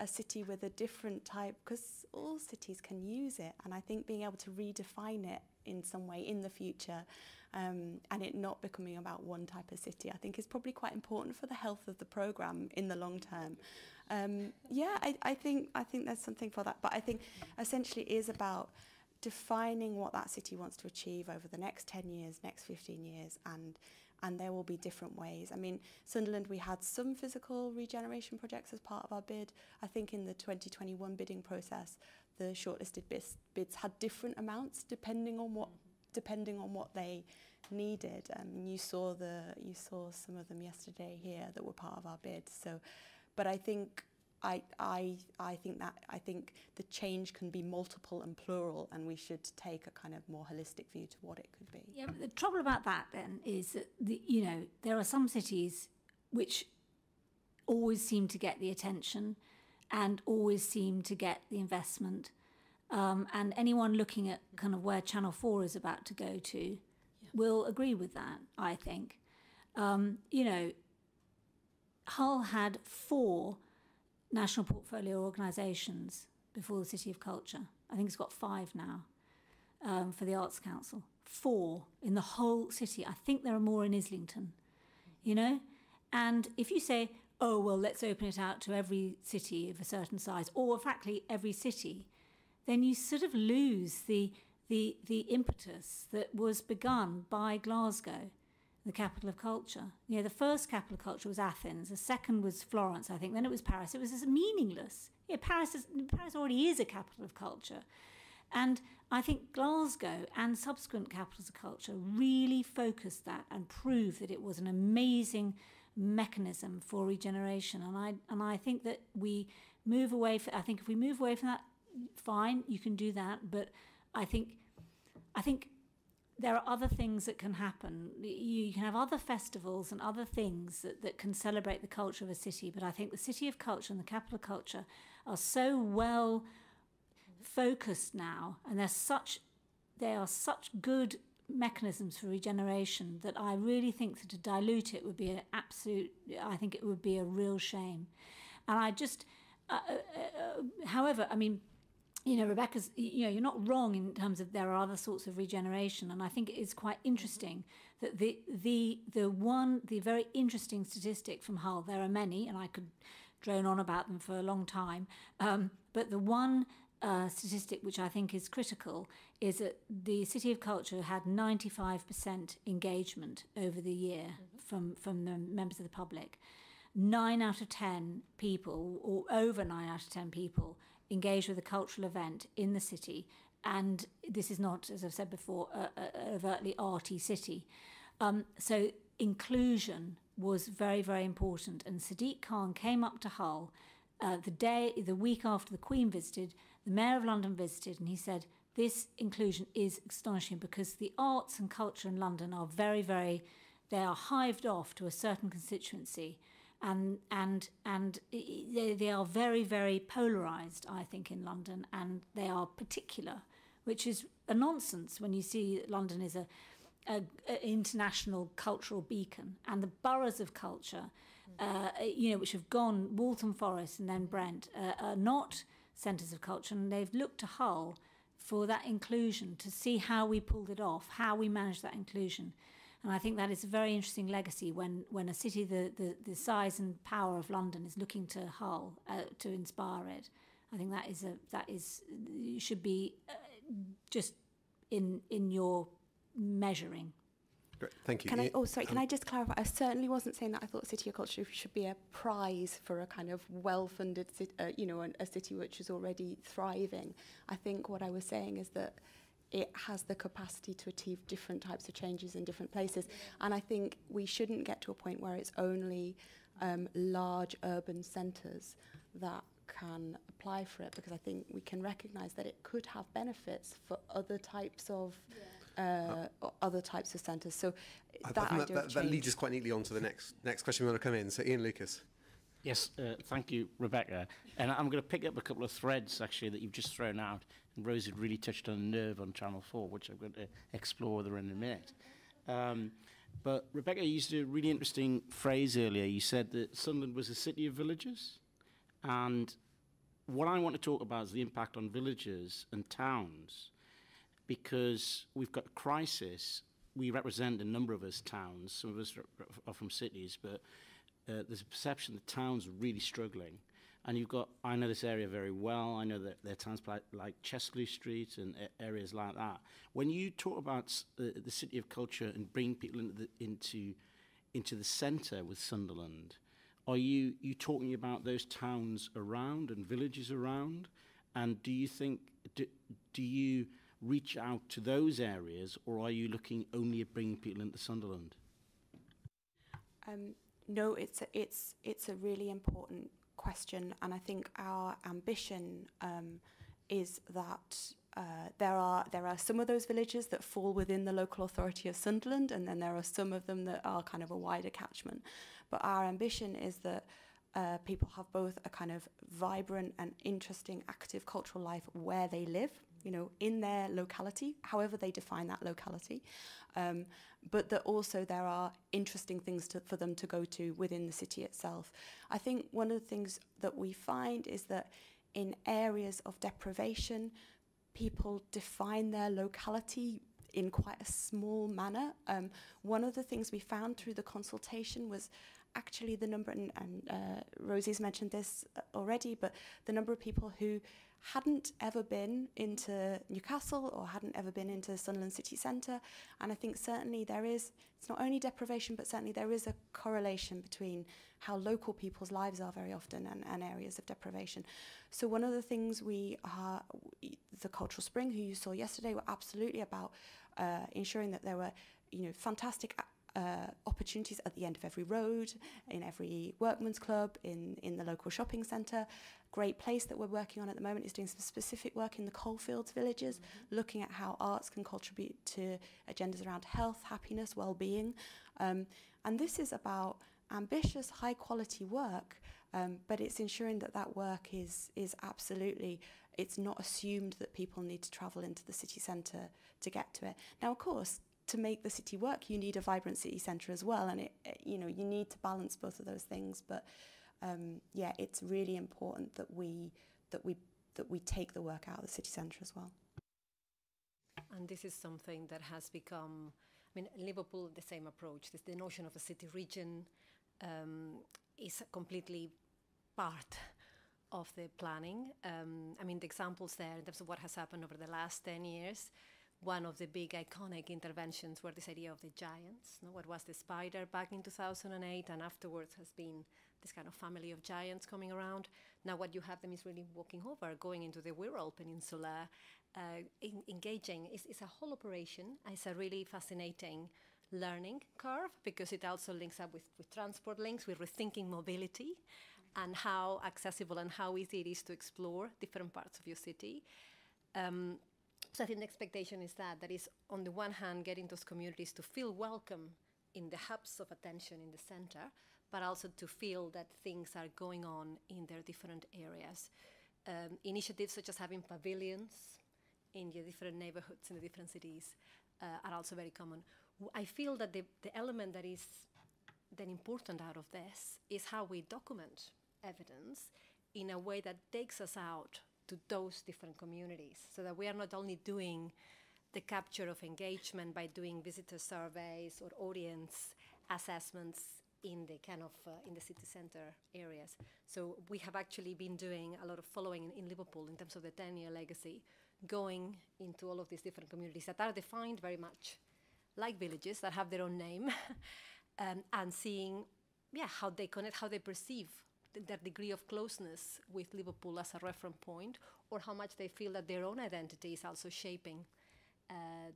city with a different type, because all cities can use it. And I think being able to redefine it in some way in the future, and it not becoming about one type of city, I think is probably quite important for the health of the programme in the long term. I think there's something for that. But I think essentially it is about defining what that city wants to achieve over the next 10 years, next 15 years, and there will be different ways. I mean, Sunderland, we had some physical regeneration projects as part of our bid. I think in the 2021 bidding process, the shortlisted bids had different amounts depending on what they needed. You saw some of them yesterday here that were part of our bid. So, but I think I think the change can be multiple and plural, and we should take a kind of more holistic view to what it could be. Yeah, but the trouble about that then is that there are some cities which always seem to get the attention and always seem to get the investment, and anyone looking at kind of where Channel 4 is about to go to will agree with that, I think. Hull had 4 national portfolio organisations before the City of Culture. I think it's got 5 now for the Arts Council. 4 in the whole city. I think there are more in Islington, And if you say, oh, well, let's open it out to every city of a certain size, or frankly, every city, then you sort of lose the impetus that was begun by Glasgow, the capital of culture. You know, the first capital of culture was Athens, the second was Florence, I think, then it was Paris. It was just meaningless. Yeah, Paris already is a capital of culture. And I think Glasgow and subsequent capitals of culture really focused that and proved that it was an amazing mechanism for regeneration. And I think that we move away I think if we move away from that, fine, you can do that, but I think there are other things that can happen. You can have other festivals and other things that can celebrate the culture of a city, but I think the city of culture and the capital of culture are so well focused now, and they are such good mechanisms for regeneration that I really think that to dilute it would be I think it would be a real shame. And I just, however, I mean, you know, Rebecca's, you know, you're not wrong in terms of there are other sorts of regeneration, and I think it is quite interesting that the very interesting statistic from Hull, there are many, and I could drone on about them for a long time, but the one statistic which I think is critical is that the City of Culture had 95% engagement over the year from the members of the public. 9 out of 10 people, or over 9 out of 10 people, engage with a cultural event in the city, and this is not, as I've said before, an overtly arty city. So inclusion was very, very important, and Sadiq Khan came up to Hull the week after the Queen visited, the Mayor of London visited, and he said, this inclusion is astonishing because the arts and culture in London are very, very, they are hived off to a certain constituency, and they are very, very polarised, I think, in London, and they are particular, which is a nonsense when you see that London is an international cultural beacon, and the boroughs of culture, you know, which have gone, Waltham Forest and then Brent, are not centres of culture, and they've looked to Hull for that inclusion, to see how we pulled it off, how we managed that inclusion. And I think that is a very interesting legacy when a city the size and power of London is looking to Hull to inspire it. I think that is should be just in your measuring. Great, thank you. Can I just clarify? I certainly wasn't saying that I thought City of Culture should be a prize for a kind of well-funded, a city which is already thriving. I think what I was saying is that it has the capacity to achieve different types of changes in different places. And I think we shouldn't get to a point where it's only large urban centres that can apply for it, because I think we can recognise that it could have benefits for other types of centres. So that leads us quite neatly on to the next question we want to come in. So Ian Lucas. Yes, thank you, Rebecca. And I'm going to pick up a couple of threads, actually, that you've just thrown out. And Rose had really touched on a nerve on Channel 4, which I'm going to explore with her in a minute. But Rebecca used a really interesting phrase earlier. You said that Sunderland was a city of villages. And what I want to talk about is the impact on villages and towns, because we've got a crisis. We represent, a number of us, towns. Some of us are from cities, but there's a perception that towns are really struggling. And you've got, I know this area very well. I know that there are towns like Chesclue Street and areas like that. When you talk about the City of Culture and bringing people into the centre with Sunderland, are you talking about those towns around and villages around? And do you think, do you reach out to those areas, or are you looking only at bringing people into Sunderland? No, it's a really important question, and I think our ambition is that there are some of those villages that fall within the local authority of Sunderland, and then there are some of them that are kind of a wider catchment. But our ambition is that people have both a kind of vibrant and interesting, active cultural life where they live, in their locality, however they define that locality, but that also there are interesting things for them to go to within the city itself. I think one of the things that we find is that in areas of deprivation, people define their locality in quite a small manner. One of the things we found through the consultation was actually the number, and Rosie's mentioned this already, but the number of people who hadn't ever been into Newcastle or hadn't ever been into Sunderland city centre. And I think certainly it's not only deprivation, but certainly there is a correlation between how local people's lives are very often and areas of deprivation. So one of the things the Cultural Spring, who you saw yesterday, were absolutely about ensuring that there were, fantastic opportunities at the end of every road, in every workman's club, in the local shopping centre. Great place that we're working on at the moment is doing some specific work in the coalfields villages, looking at how arts can contribute to agendas around health, happiness, well-being. And this is about ambitious, high-quality work, but it's ensuring that work is absolutely, it's not assumed that people need to travel into the city centre to get to it. Now, of course, to make the city work, you need a vibrant city centre as well, and you need to balance both of those things. But it's really important that we take the work out of the city centre as well. And this is something that has become, in Liverpool, the same approach. The notion of a city region is completely part of the planning. The examples there in terms of what has happened over the last 10 years. One of the big iconic interventions were this idea of the giants. What was the spider back in 2008, and afterwards has been this kind of family of giants coming around. Now what you have them is really walking over, going into the Wirral Peninsula, engaging. It's a whole operation. It's a really fascinating learning curve, because it also links up with transport links, with rethinking mobility and how accessible and how easy it is to explore different parts of your city. So I think the expectation is that is, on the one hand, getting those communities to feel welcome in the hubs of attention in the centre, but also to feel that things are going on in their different areas. Initiatives such as having pavilions in the different neighbourhoods in the different cities are also very common. I feel that the element that is then important out of this is how we document evidence in a way that takes us out to those different communities, so that we are not only doing the capture of engagement by doing visitor surveys or audience assessments in the in the city centre areas. So we have actually been doing a lot of following in Liverpool in terms of the 10-year legacy, going into all of these different communities that are defined very much like villages that have their own name, and seeing how they connect, how they perceive their degree of closeness with Liverpool as a reference point, or how much they feel that their own identity is also shaping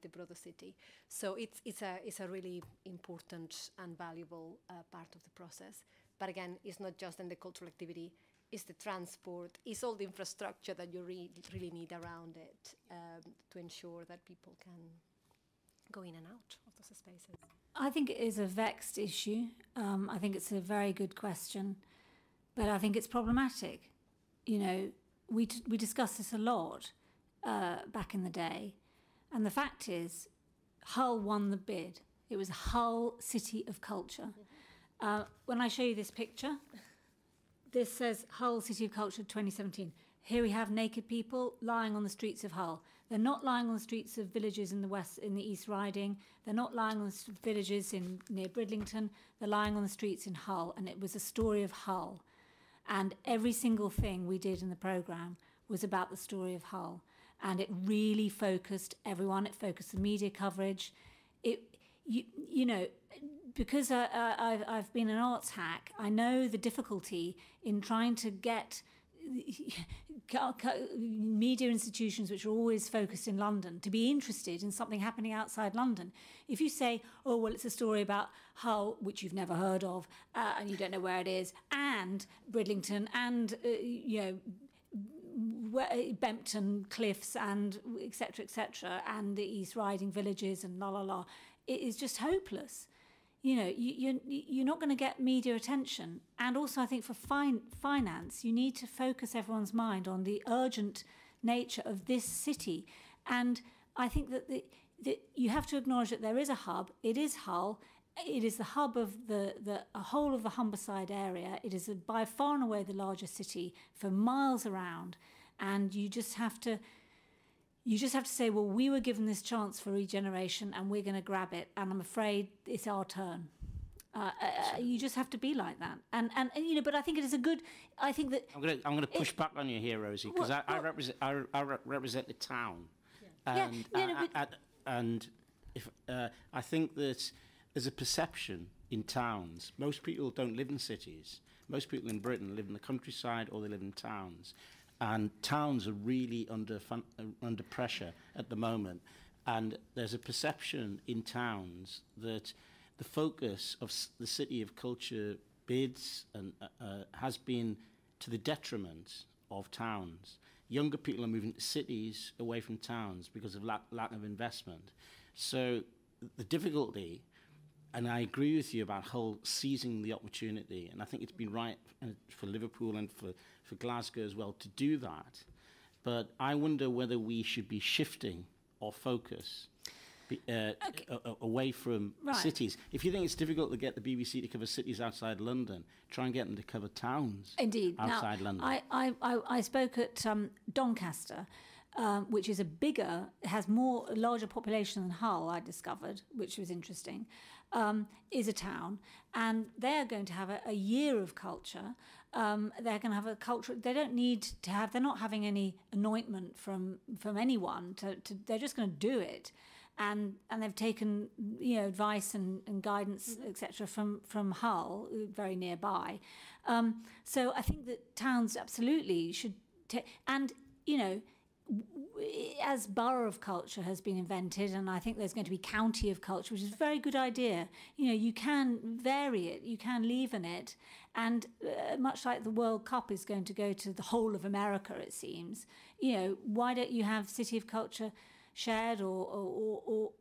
the broader city. So it's a really important and valuable part of the process. But again, it's not just in the cultural activity, it's the transport, it's all the infrastructure that you really need around it to ensure that people can go in and out of those spaces. I think it is a vexed issue. I think it's a very good question. But I think it's problematic. We discussed this a lot back in the day. And the fact is, Hull won the bid. It was Hull City of Culture. When I show you this picture, this says Hull City of Culture 2017. Here we have naked people lying on the streets of Hull. They're not lying on the streets of villages in the East Riding. They're not lying on the villages near Bridlington. They're lying on the streets in Hull. And it was a story of Hull. And every single thing we did in the programme was about the story of Hull. And it really focused everyone. It focused the media coverage. Because I've been an arts hack, I know the difficulty in trying to get media institutions which are always focused in London to be interested in something happening outside London. If you say, oh, well, it's a story about Hull, which you've never heard of, and you don't know where it is, and Bridlington, and, Bempton Cliffs, and et cetera, and the East Riding villages, and it is just hopeless. You're not going to get media attention. And also, I think for finance, you need to focus everyone's mind on the urgent nature of this city. And I think that you have to acknowledge that there is a hub. It is Hull. It is the hub of the whole of the Humberside area. It is by far and away the largest city for miles around. And you just have to say, well, we were given this chance for regeneration and we're going to grab it. And I'm afraid it's our turn. You just have to be like that, and you know. But I think it is a good. I think that I'm gonna push back on you here, Rosie, because I represent the town, and if I think that there's a perception in towns. Most people don't live in cities. Most people in Britain live in the countryside or they live in towns, and towns are really under pressure at the moment. And there's a perception in towns that the focus of the City of Culture bids and has been to the detriment of towns. Younger people are moving to cities away from towns because of lack of investment. So the difficulty, and I agree with you about Hull seizing the opportunity, and I think it's been right for Liverpool and for Glasgow as well to do that. But I wonder whether we should be shifting our focus away from cities. If you think it's difficult to get the BBC to cover cities outside London, try and get them to cover towns outside London. I spoke at Doncaster, which is has larger population than Hull, I discovered, which was interesting, is a town. And they're going to have a year of culture. They're going to have a culture. They don't need to have, they're not having any anointment from anyone. They're just going to do it. And they've taken, you know, advice and guidance, etc., from Hull, very nearby. So I think that towns absolutely should and, you know, as borough of culture has been invented, and I think there's going to be county of culture, which is a very good idea. You know, you can vary it, you can leaven it, and much like the World Cup is going to go to the whole of America, it seems. You know, why don't you have City of Culture shared, or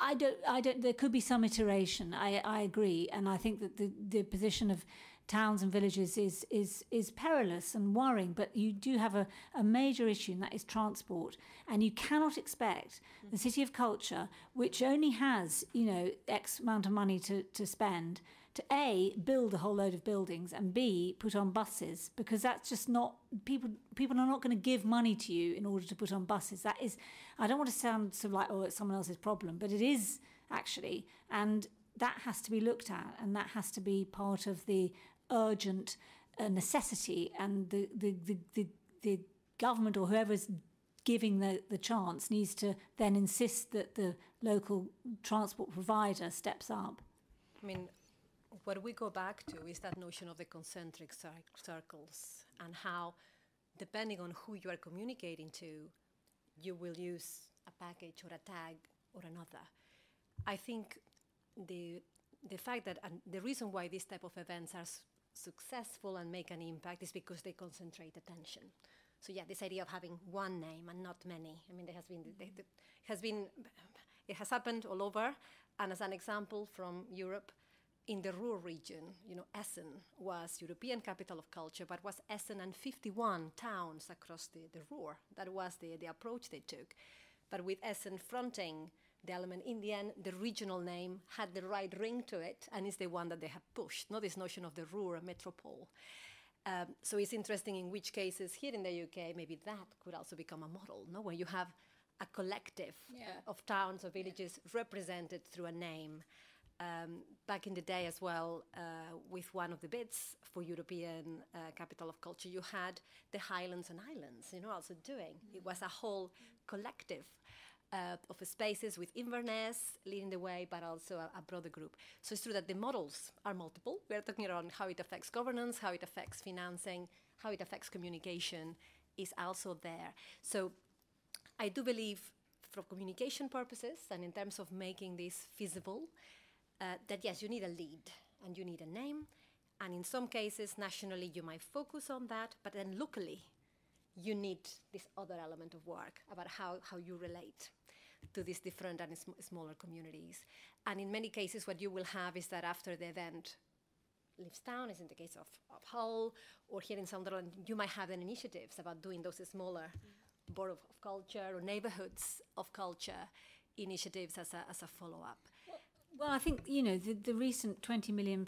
I don't. There could be some iteration. I agree, and I think that the position of towns and villages is perilous and worrying. But you do have a major issue, and that is transport. And you cannot expect the City of Culture, which only has, you know, X amount of money to spend, to A, build a whole load of buildings, and B, put on buses, because that's just not, people are not going to give money to you in order to put on buses. That is, I don't want to sound sort of like, oh, it's someone else's problem, but it is actually, and that has to be looked at, and that has to be part of the urgent necessity, and the government or whoever's giving the chance needs to then insist that the local transport provider steps up. I mean, what we go back to is that notion of the concentric circles, and how, depending on who you are communicating to, you will use a package or a tag or another. I think the fact that, and the reason why this type of events are successful and make an impact is because they concentrate attention. So yeah, this idea of having one name and not many. I mean, it has happened all over. And as an example from Europe, in the Ruhr region, you know, Essen was European capital of culture, but was Essen and 51 towns across the Ruhr. That was the approach they took. But with Essen fronting the element, in the end, the regional name had the right ring to it, and is the one that they have pushed, not this notion of the Ruhr metropole. So it's interesting in which cases here in the UK, maybe that could also become a model, no? Where you have a collective of towns or villages represented through a name. Back in the day as well, with one of the bids for European Capital of Culture, you had the Highlands and Islands, you know, also doing. It was a whole collective of spaces with Inverness leading the way, but also a broader group. So it's true that the models are multiple. We're talking around how it affects governance, how it affects financing, how it affects communication is also there. So I do believe, for communication purposes and in terms of making this feasible, that yes, you need a lead and you need a name, and in some cases nationally you might focus on that, but then locally you need this other element of work about how you relate to these different and smaller communities. And in many cases what you will have is that after the event leaves town, as in the case of Hull, or here in Sunderland, you might have then initiatives about doing those smaller board of culture or neighbourhoods of culture initiatives as a follow-up. Well, I think, you know, the recent £20 million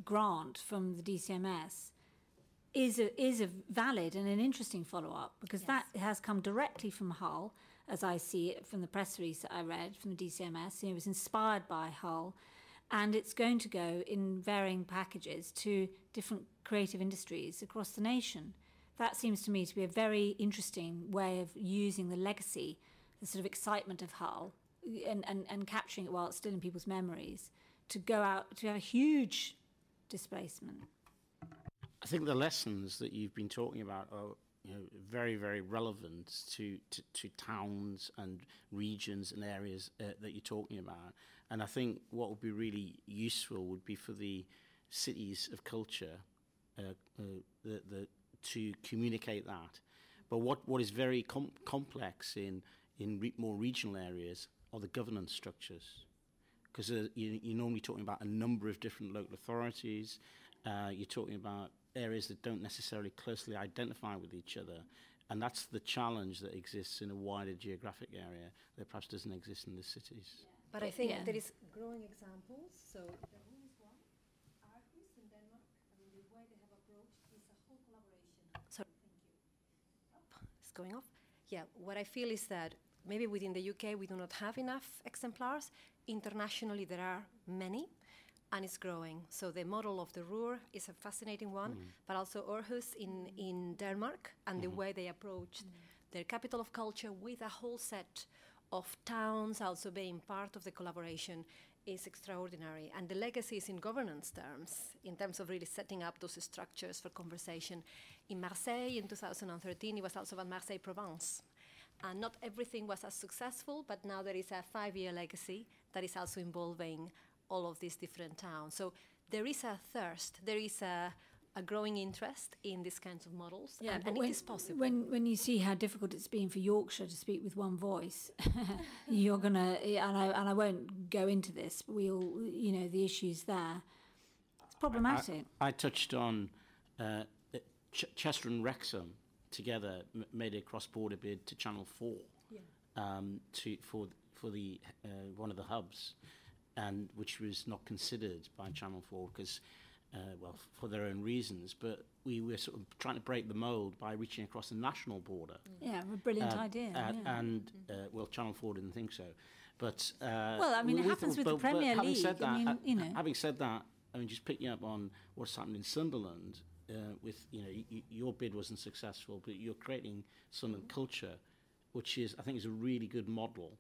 grant from the DCMS is a valid and an interesting follow-up, because that has come directly from Hull, as I see it from the press release that I read from the DCMS. You know, it was inspired by Hull, and it's going to go in varying packages to different creative industries across the nation. That seems to me to be a very interesting way of using the legacy, the sort of excitement of Hull, and capturing it while it's still in people's memories, to go out to have a huge displacement. I think the lessons that you've been talking about are very, very relevant to towns and regions and areas that you're talking about. And I think what would be really useful would be for the cities of culture to communicate that. But what is very complex in more regional areas are the governance structures. Because you're normally talking about a number of different local authorities. You're talking about areas that don't necessarily closely identify with each other. And that's the challenge that exists in a wider geographic area that perhaps doesn't exist in the cities. But I think there is growing examples. So there is one, Aarhus in Denmark. I mean, the way they have approached is a whole collaboration. Sorry, thank you. It's going off. Yeah, what I feel is that maybe within the UK we do not have enough exemplars. Internationally there are many, and it's growing. So the model of the Ruhr is a fascinating one, but also Aarhus in Denmark, and the way they approached their capital of culture with a whole set of towns also being part of the collaboration is extraordinary. And the legacy is in governance terms, in terms of really setting up those structures for conversation. In Marseille in 2013, it was also about Marseille Provence. And not everything was as successful, but now there is a 5-year legacy that is also involving all of these different towns. So there is a thirst, there is a growing interest in these kinds of models, and it is possible. When you see how difficult it's been for Yorkshire to speak with one voice, you're gonna, and I won't go into this, but we all, the issues there. It's problematic. I touched on Chester and Wrexham together made a cross-border bid to Channel 4 for the one of the hubs, and which was not considered by Channel 4 because, for their own reasons. But we were sort of trying to break the mould by reaching across the national border. Yeah, a brilliant idea. And Channel 4 didn't think so. But it happens with the Premier League. Having said that, just picking up on what's happened in Sunderland. Your bid wasn't successful, but you're creating Sunderland culture, which I think is a really good model,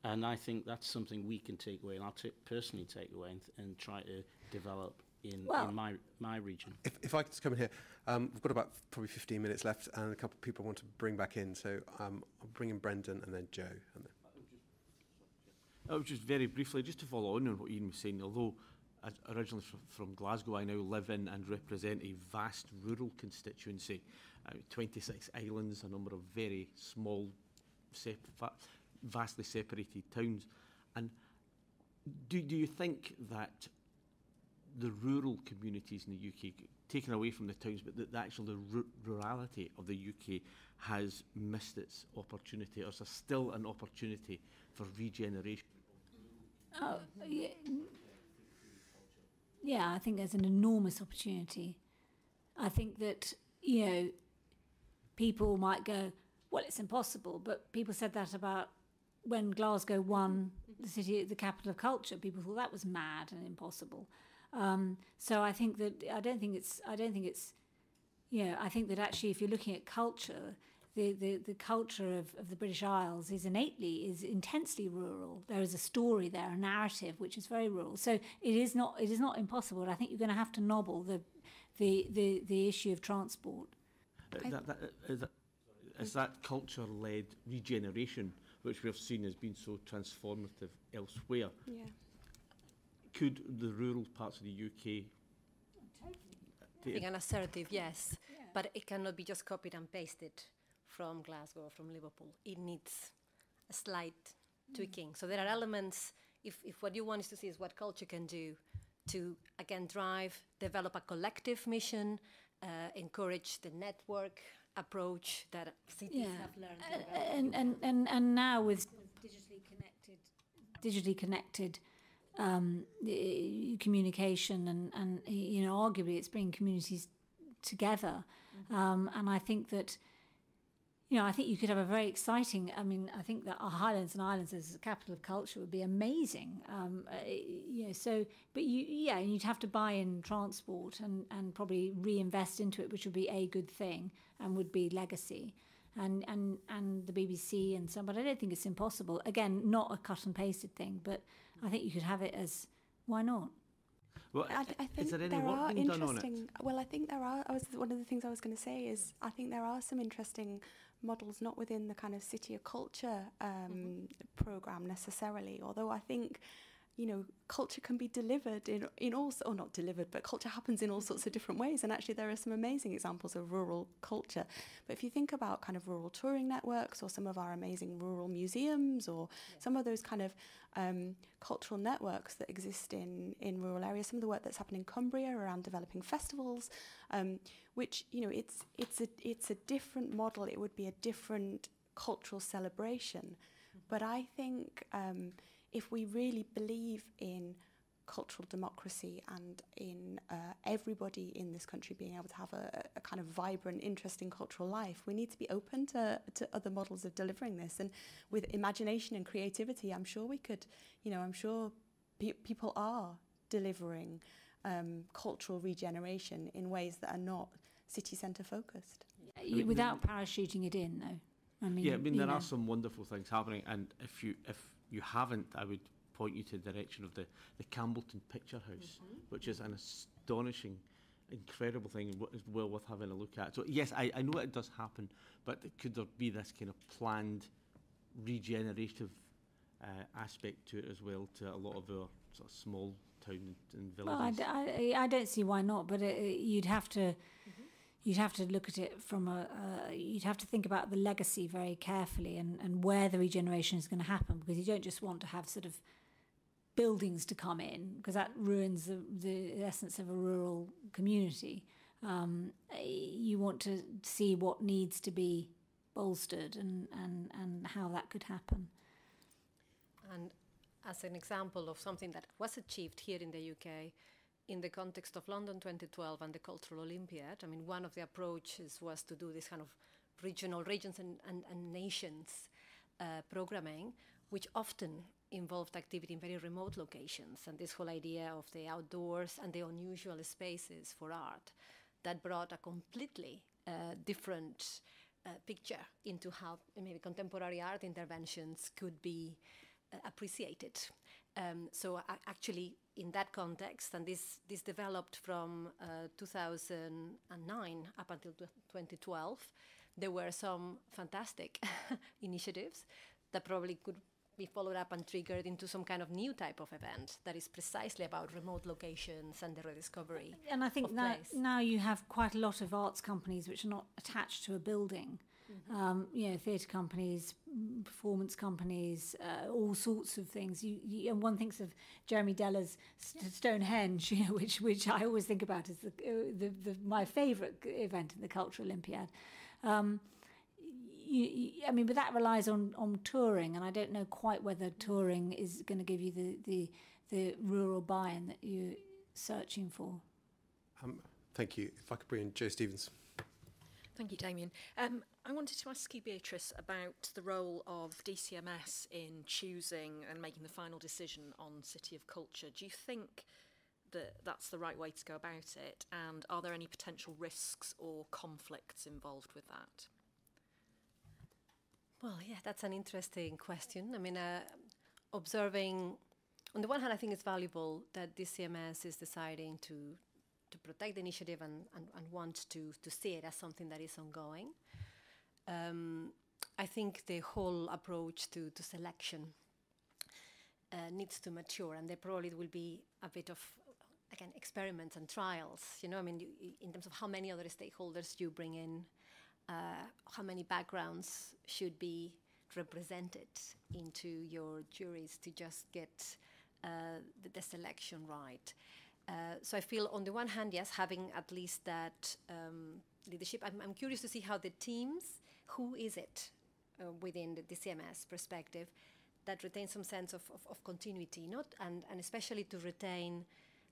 and I think that's something we can take away, and I'll personally take away and try to develop in my region. If I could just come in here, we've got about probably 15 minutes left, and a couple of people want to bring back in, so I'll bring in Brendan and then Joe. And then. Just very briefly, just to follow on what Ian was saying, although originally from Glasgow, I now live in and represent a vast rural constituency, 26 islands, a number of very small, vastly separated towns. And do you think that the rural communities in the UK, taken away from the towns, but that actually the rurality of the UK has missed its opportunity, or is there still an opportunity for regeneration? Oh, yeah. Yeah, I think there's an enormous opportunity. I think that, people might go, well, it's impossible, but people said that about when Glasgow won the capital of culture. People thought that was mad and impossible. So I think that I think that actually if you're looking at culture, the culture of the British Isles is intensely rural. There is a story there, a narrative which is very rural. So it is not impossible. But I think you're going to have to nobble the issue of transport. Is that culture-led regeneration, which we have seen as being so transformative elsewhere? Yeah. Could the rural parts of the UK? Being an assertive, yes, but it cannot be just copied and pasted from Glasgow or from Liverpool. It needs a slight tweaking. So there are elements, if what you want is to see is what culture can do to, again, develop a collective mission, encourage the network approach that cities have learned. And now with digitally connected communication and arguably it's bringing communities together. And I think that, I think you could have a very exciting, I think that our Highlands and Islands as a capital of culture would be amazing. But you'd have to buy in transport and probably reinvest into it, which would be a good thing and would be legacy. And the BBC and some, but I don't think it's impossible. Again, not a cut and pasted thing, but I think you could have it as, why not? Well, I think is there any there work are being done on it? interesting. Well, I think there are. One of the things I was going to say is I think there are some interesting models, not within the kind of City of Culture program necessarily. Although I think, culture can be delivered in all, or not delivered, but culture happens in all sorts of different ways. And actually, there are some amazing examples of rural culture. But if you think about kind of rural touring networks, or some of our amazing rural museums, or some of those kind of cultural networks that exist in rural areas, some of the work that's happened in Cumbria around developing festivals, which it's a different model. It would be a different cultural celebration. But I think if we really believe in cultural democracy and in everybody in this country being able to have a kind of vibrant, interesting cultural life, we need to be open to other models of delivering this. And with imagination and creativity, I'm sure we could, I'm sure people are delivering cultural regeneration in ways that are not city centre focused. Without parachuting it in, though. There are some wonderful things happening, and if you haven't, I would point you to the direction of the Campbellton Picture House, which is an astonishing, incredible thing and is well worth having a look at. So yes, I know it does happen, but could there be this kind of planned regenerative aspect to it as well, to a lot of our sort of small town and villages? Well, I don't see why not, but you'd have to look at it from you'd have to think about the legacy very carefully and where the regeneration is going to happen, because you don't just want to have sort of buildings to come in, because that ruins the essence of a rural community. You want to see what needs to be bolstered and how that could happen. And as an example of something that was achieved here in the UK, in the context of London 2012 and the Cultural Olympiad, one of the approaches was to do this kind of regions and nations programming, which often involved activity in very remote locations, and this whole idea of the outdoors and the unusual spaces for art that brought a completely different picture into how maybe contemporary art interventions could be appreciated. So actually, in that context, and this developed from 2009 up until 2012, there were some fantastic initiatives that probably could be followed up and triggered into some kind of new type of event that is precisely about remote locations and the rediscovery. And I think now you have quite a lot of arts companies which are not attached to a building. Theatre companies, performance companies, all sorts of things. And one thinks of Jeremy Deller's Stonehenge, which I always think about as my favourite event in the Cultural Olympiad. But that relies on touring, and I don't know quite whether touring is going to give you the rural buy-in that you're searching for. Thank you. If I could bring in Jo Stevens. Thank you, Damien. I wanted to ask you, Beatrice, about the role of DCMS in choosing and making the final decision on City of Culture. Do you think that that's the right way to go about it? And are there any potential risks or conflicts involved with that? Well, yeah, that's an interesting question. Observing, on the one hand, I think it's valuable that DCMS is deciding to protect the initiative and want to see it as something that is ongoing. I think the whole approach to selection needs to mature, and there probably will be a bit of, again, experiments and trials, in terms of how many other stakeholders you bring in, how many backgrounds should be represented into your juries to just get the selection right. So I feel, on the one hand, yes, having at least that leadership. I'm curious to see how the teams, who is it within the DCMS perspective that retains some sense of continuity, and especially to retain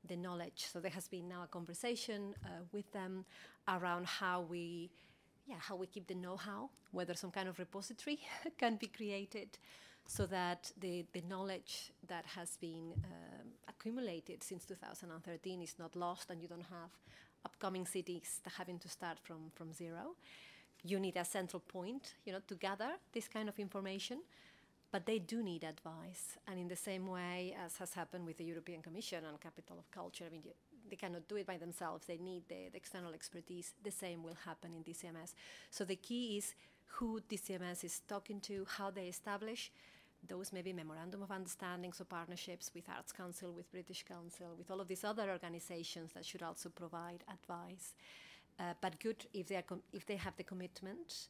the knowledge. So there has been now a conversation with them around how we how we keep the know-how, whether some kind of repository can be created so that the knowledge that has been accumulated since 2013 is not lost and you don't have upcoming cities having to start from zero. You need a central point, to gather this kind of information, but they do need advice. And in the same way as has happened with the European Commission and Capital of Culture, they cannot do it by themselves. They need the external expertise. The same will happen in DCMS. So the key is who DCMS is talking to, how they establish those maybe memorandum of understandings or partnerships with Arts Council, with British Council, with all of these other organizations that should also provide advice. But good if they have the commitment,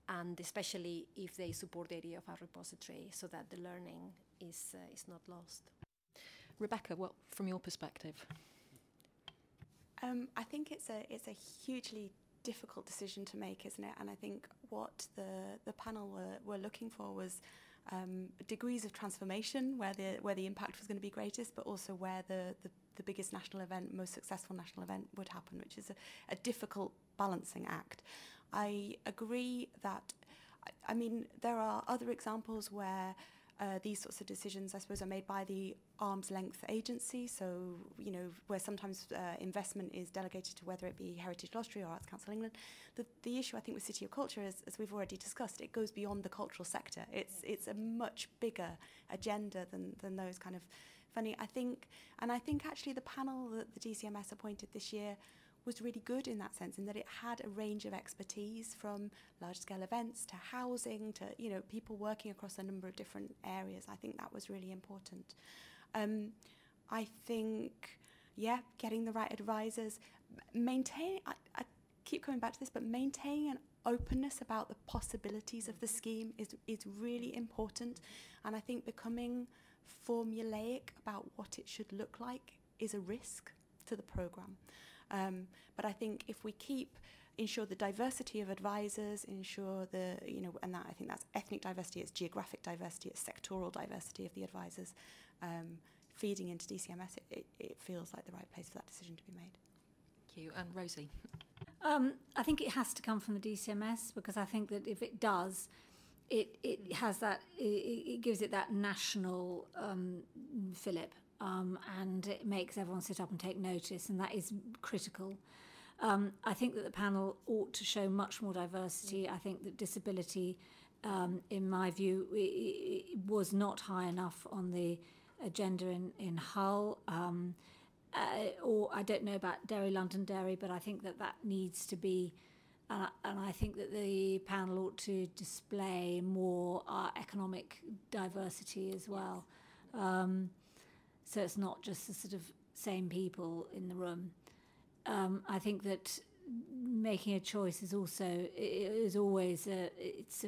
and especially if they support the idea of a repository so that the learning is not lost. Rebecca, what from your perspective? I think it's a hugely difficult decision to make, isn't it? And I think what the panel were looking for was degrees of transformation, where the impact was going to be greatest, but also where the biggest national event, most successful national event would happen, which is a difficult balancing act. I agree that, there are other examples where these sorts of decisions, I suppose, are made by the arm's length agency. So, where sometimes investment is delegated to whether it be Heritage Lottery or Arts Council England. The issue, I think, with City of Culture is, as we've already discussed, it goes beyond the cultural sector. It's a much bigger agenda than those kind of funny. I think actually the panel that the DCMS appointed this year was really good in that sense, in that it had a range of expertise, from large-scale events to housing to people working across a number of different areas. I think that was really important. I think, getting the right advisors, maintaining. I keep coming back to this, but maintaining an openness about the possibilities of the scheme is really important, and I think becoming formulaic about what it should look like is a risk to the programme. But I think if we ensure the diversity of advisors, ensure and that I think that's ethnic diversity, it's geographic diversity, it's sectoral diversity of the advisors, feeding into DCMS, it feels like the right place for that decision to be made. Thank you. And Rosie? I think it has to come from the DCMS, because I think that if it does, it has that, it gives it that national fillip. And it makes everyone sit up and take notice, and that is critical. I think that the panel ought to show much more diversity. I think that disability, in my view, it was not high enough on the agenda in Hull, or I don't know about London Dairy, but I think that needs to be, and I think that the panel ought to display more economic diversity as well. So it's not just the sort of same people in the room. I think that making a choice is always it's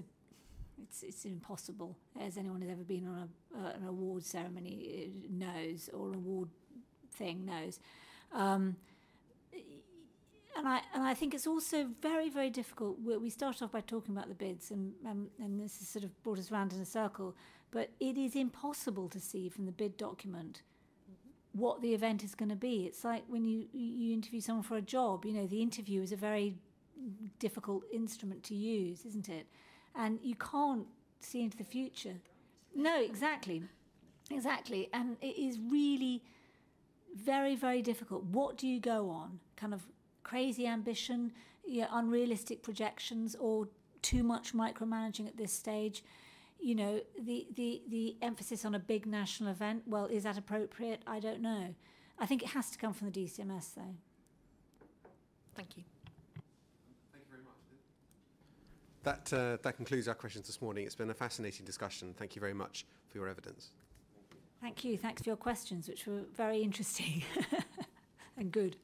impossible, as anyone who's ever been on an award ceremony knows, or an award thing knows. And I think it's also very, very difficult. We started off by talking about the bids, and this has sort of brought us round in a circle. But it is impossible to see from the bid document what the event is going to be. It's like when you interview someone for a job, the interview is a very difficult instrument to use, isn't it? And you can't see into the future. No, exactly. And it is really very, very difficult. What do you go on? Kind of crazy ambition, unrealistic projections, or too much micromanaging at this stage? The emphasis on a big national event, well, is that appropriate? I don't know. I think it has to come from the DCMS, though. Thank you. Thank you very much. That concludes our questions this morning. It's been a fascinating discussion. Thank you very much for your evidence. Thank you. Thanks for your questions, which were very interesting and good.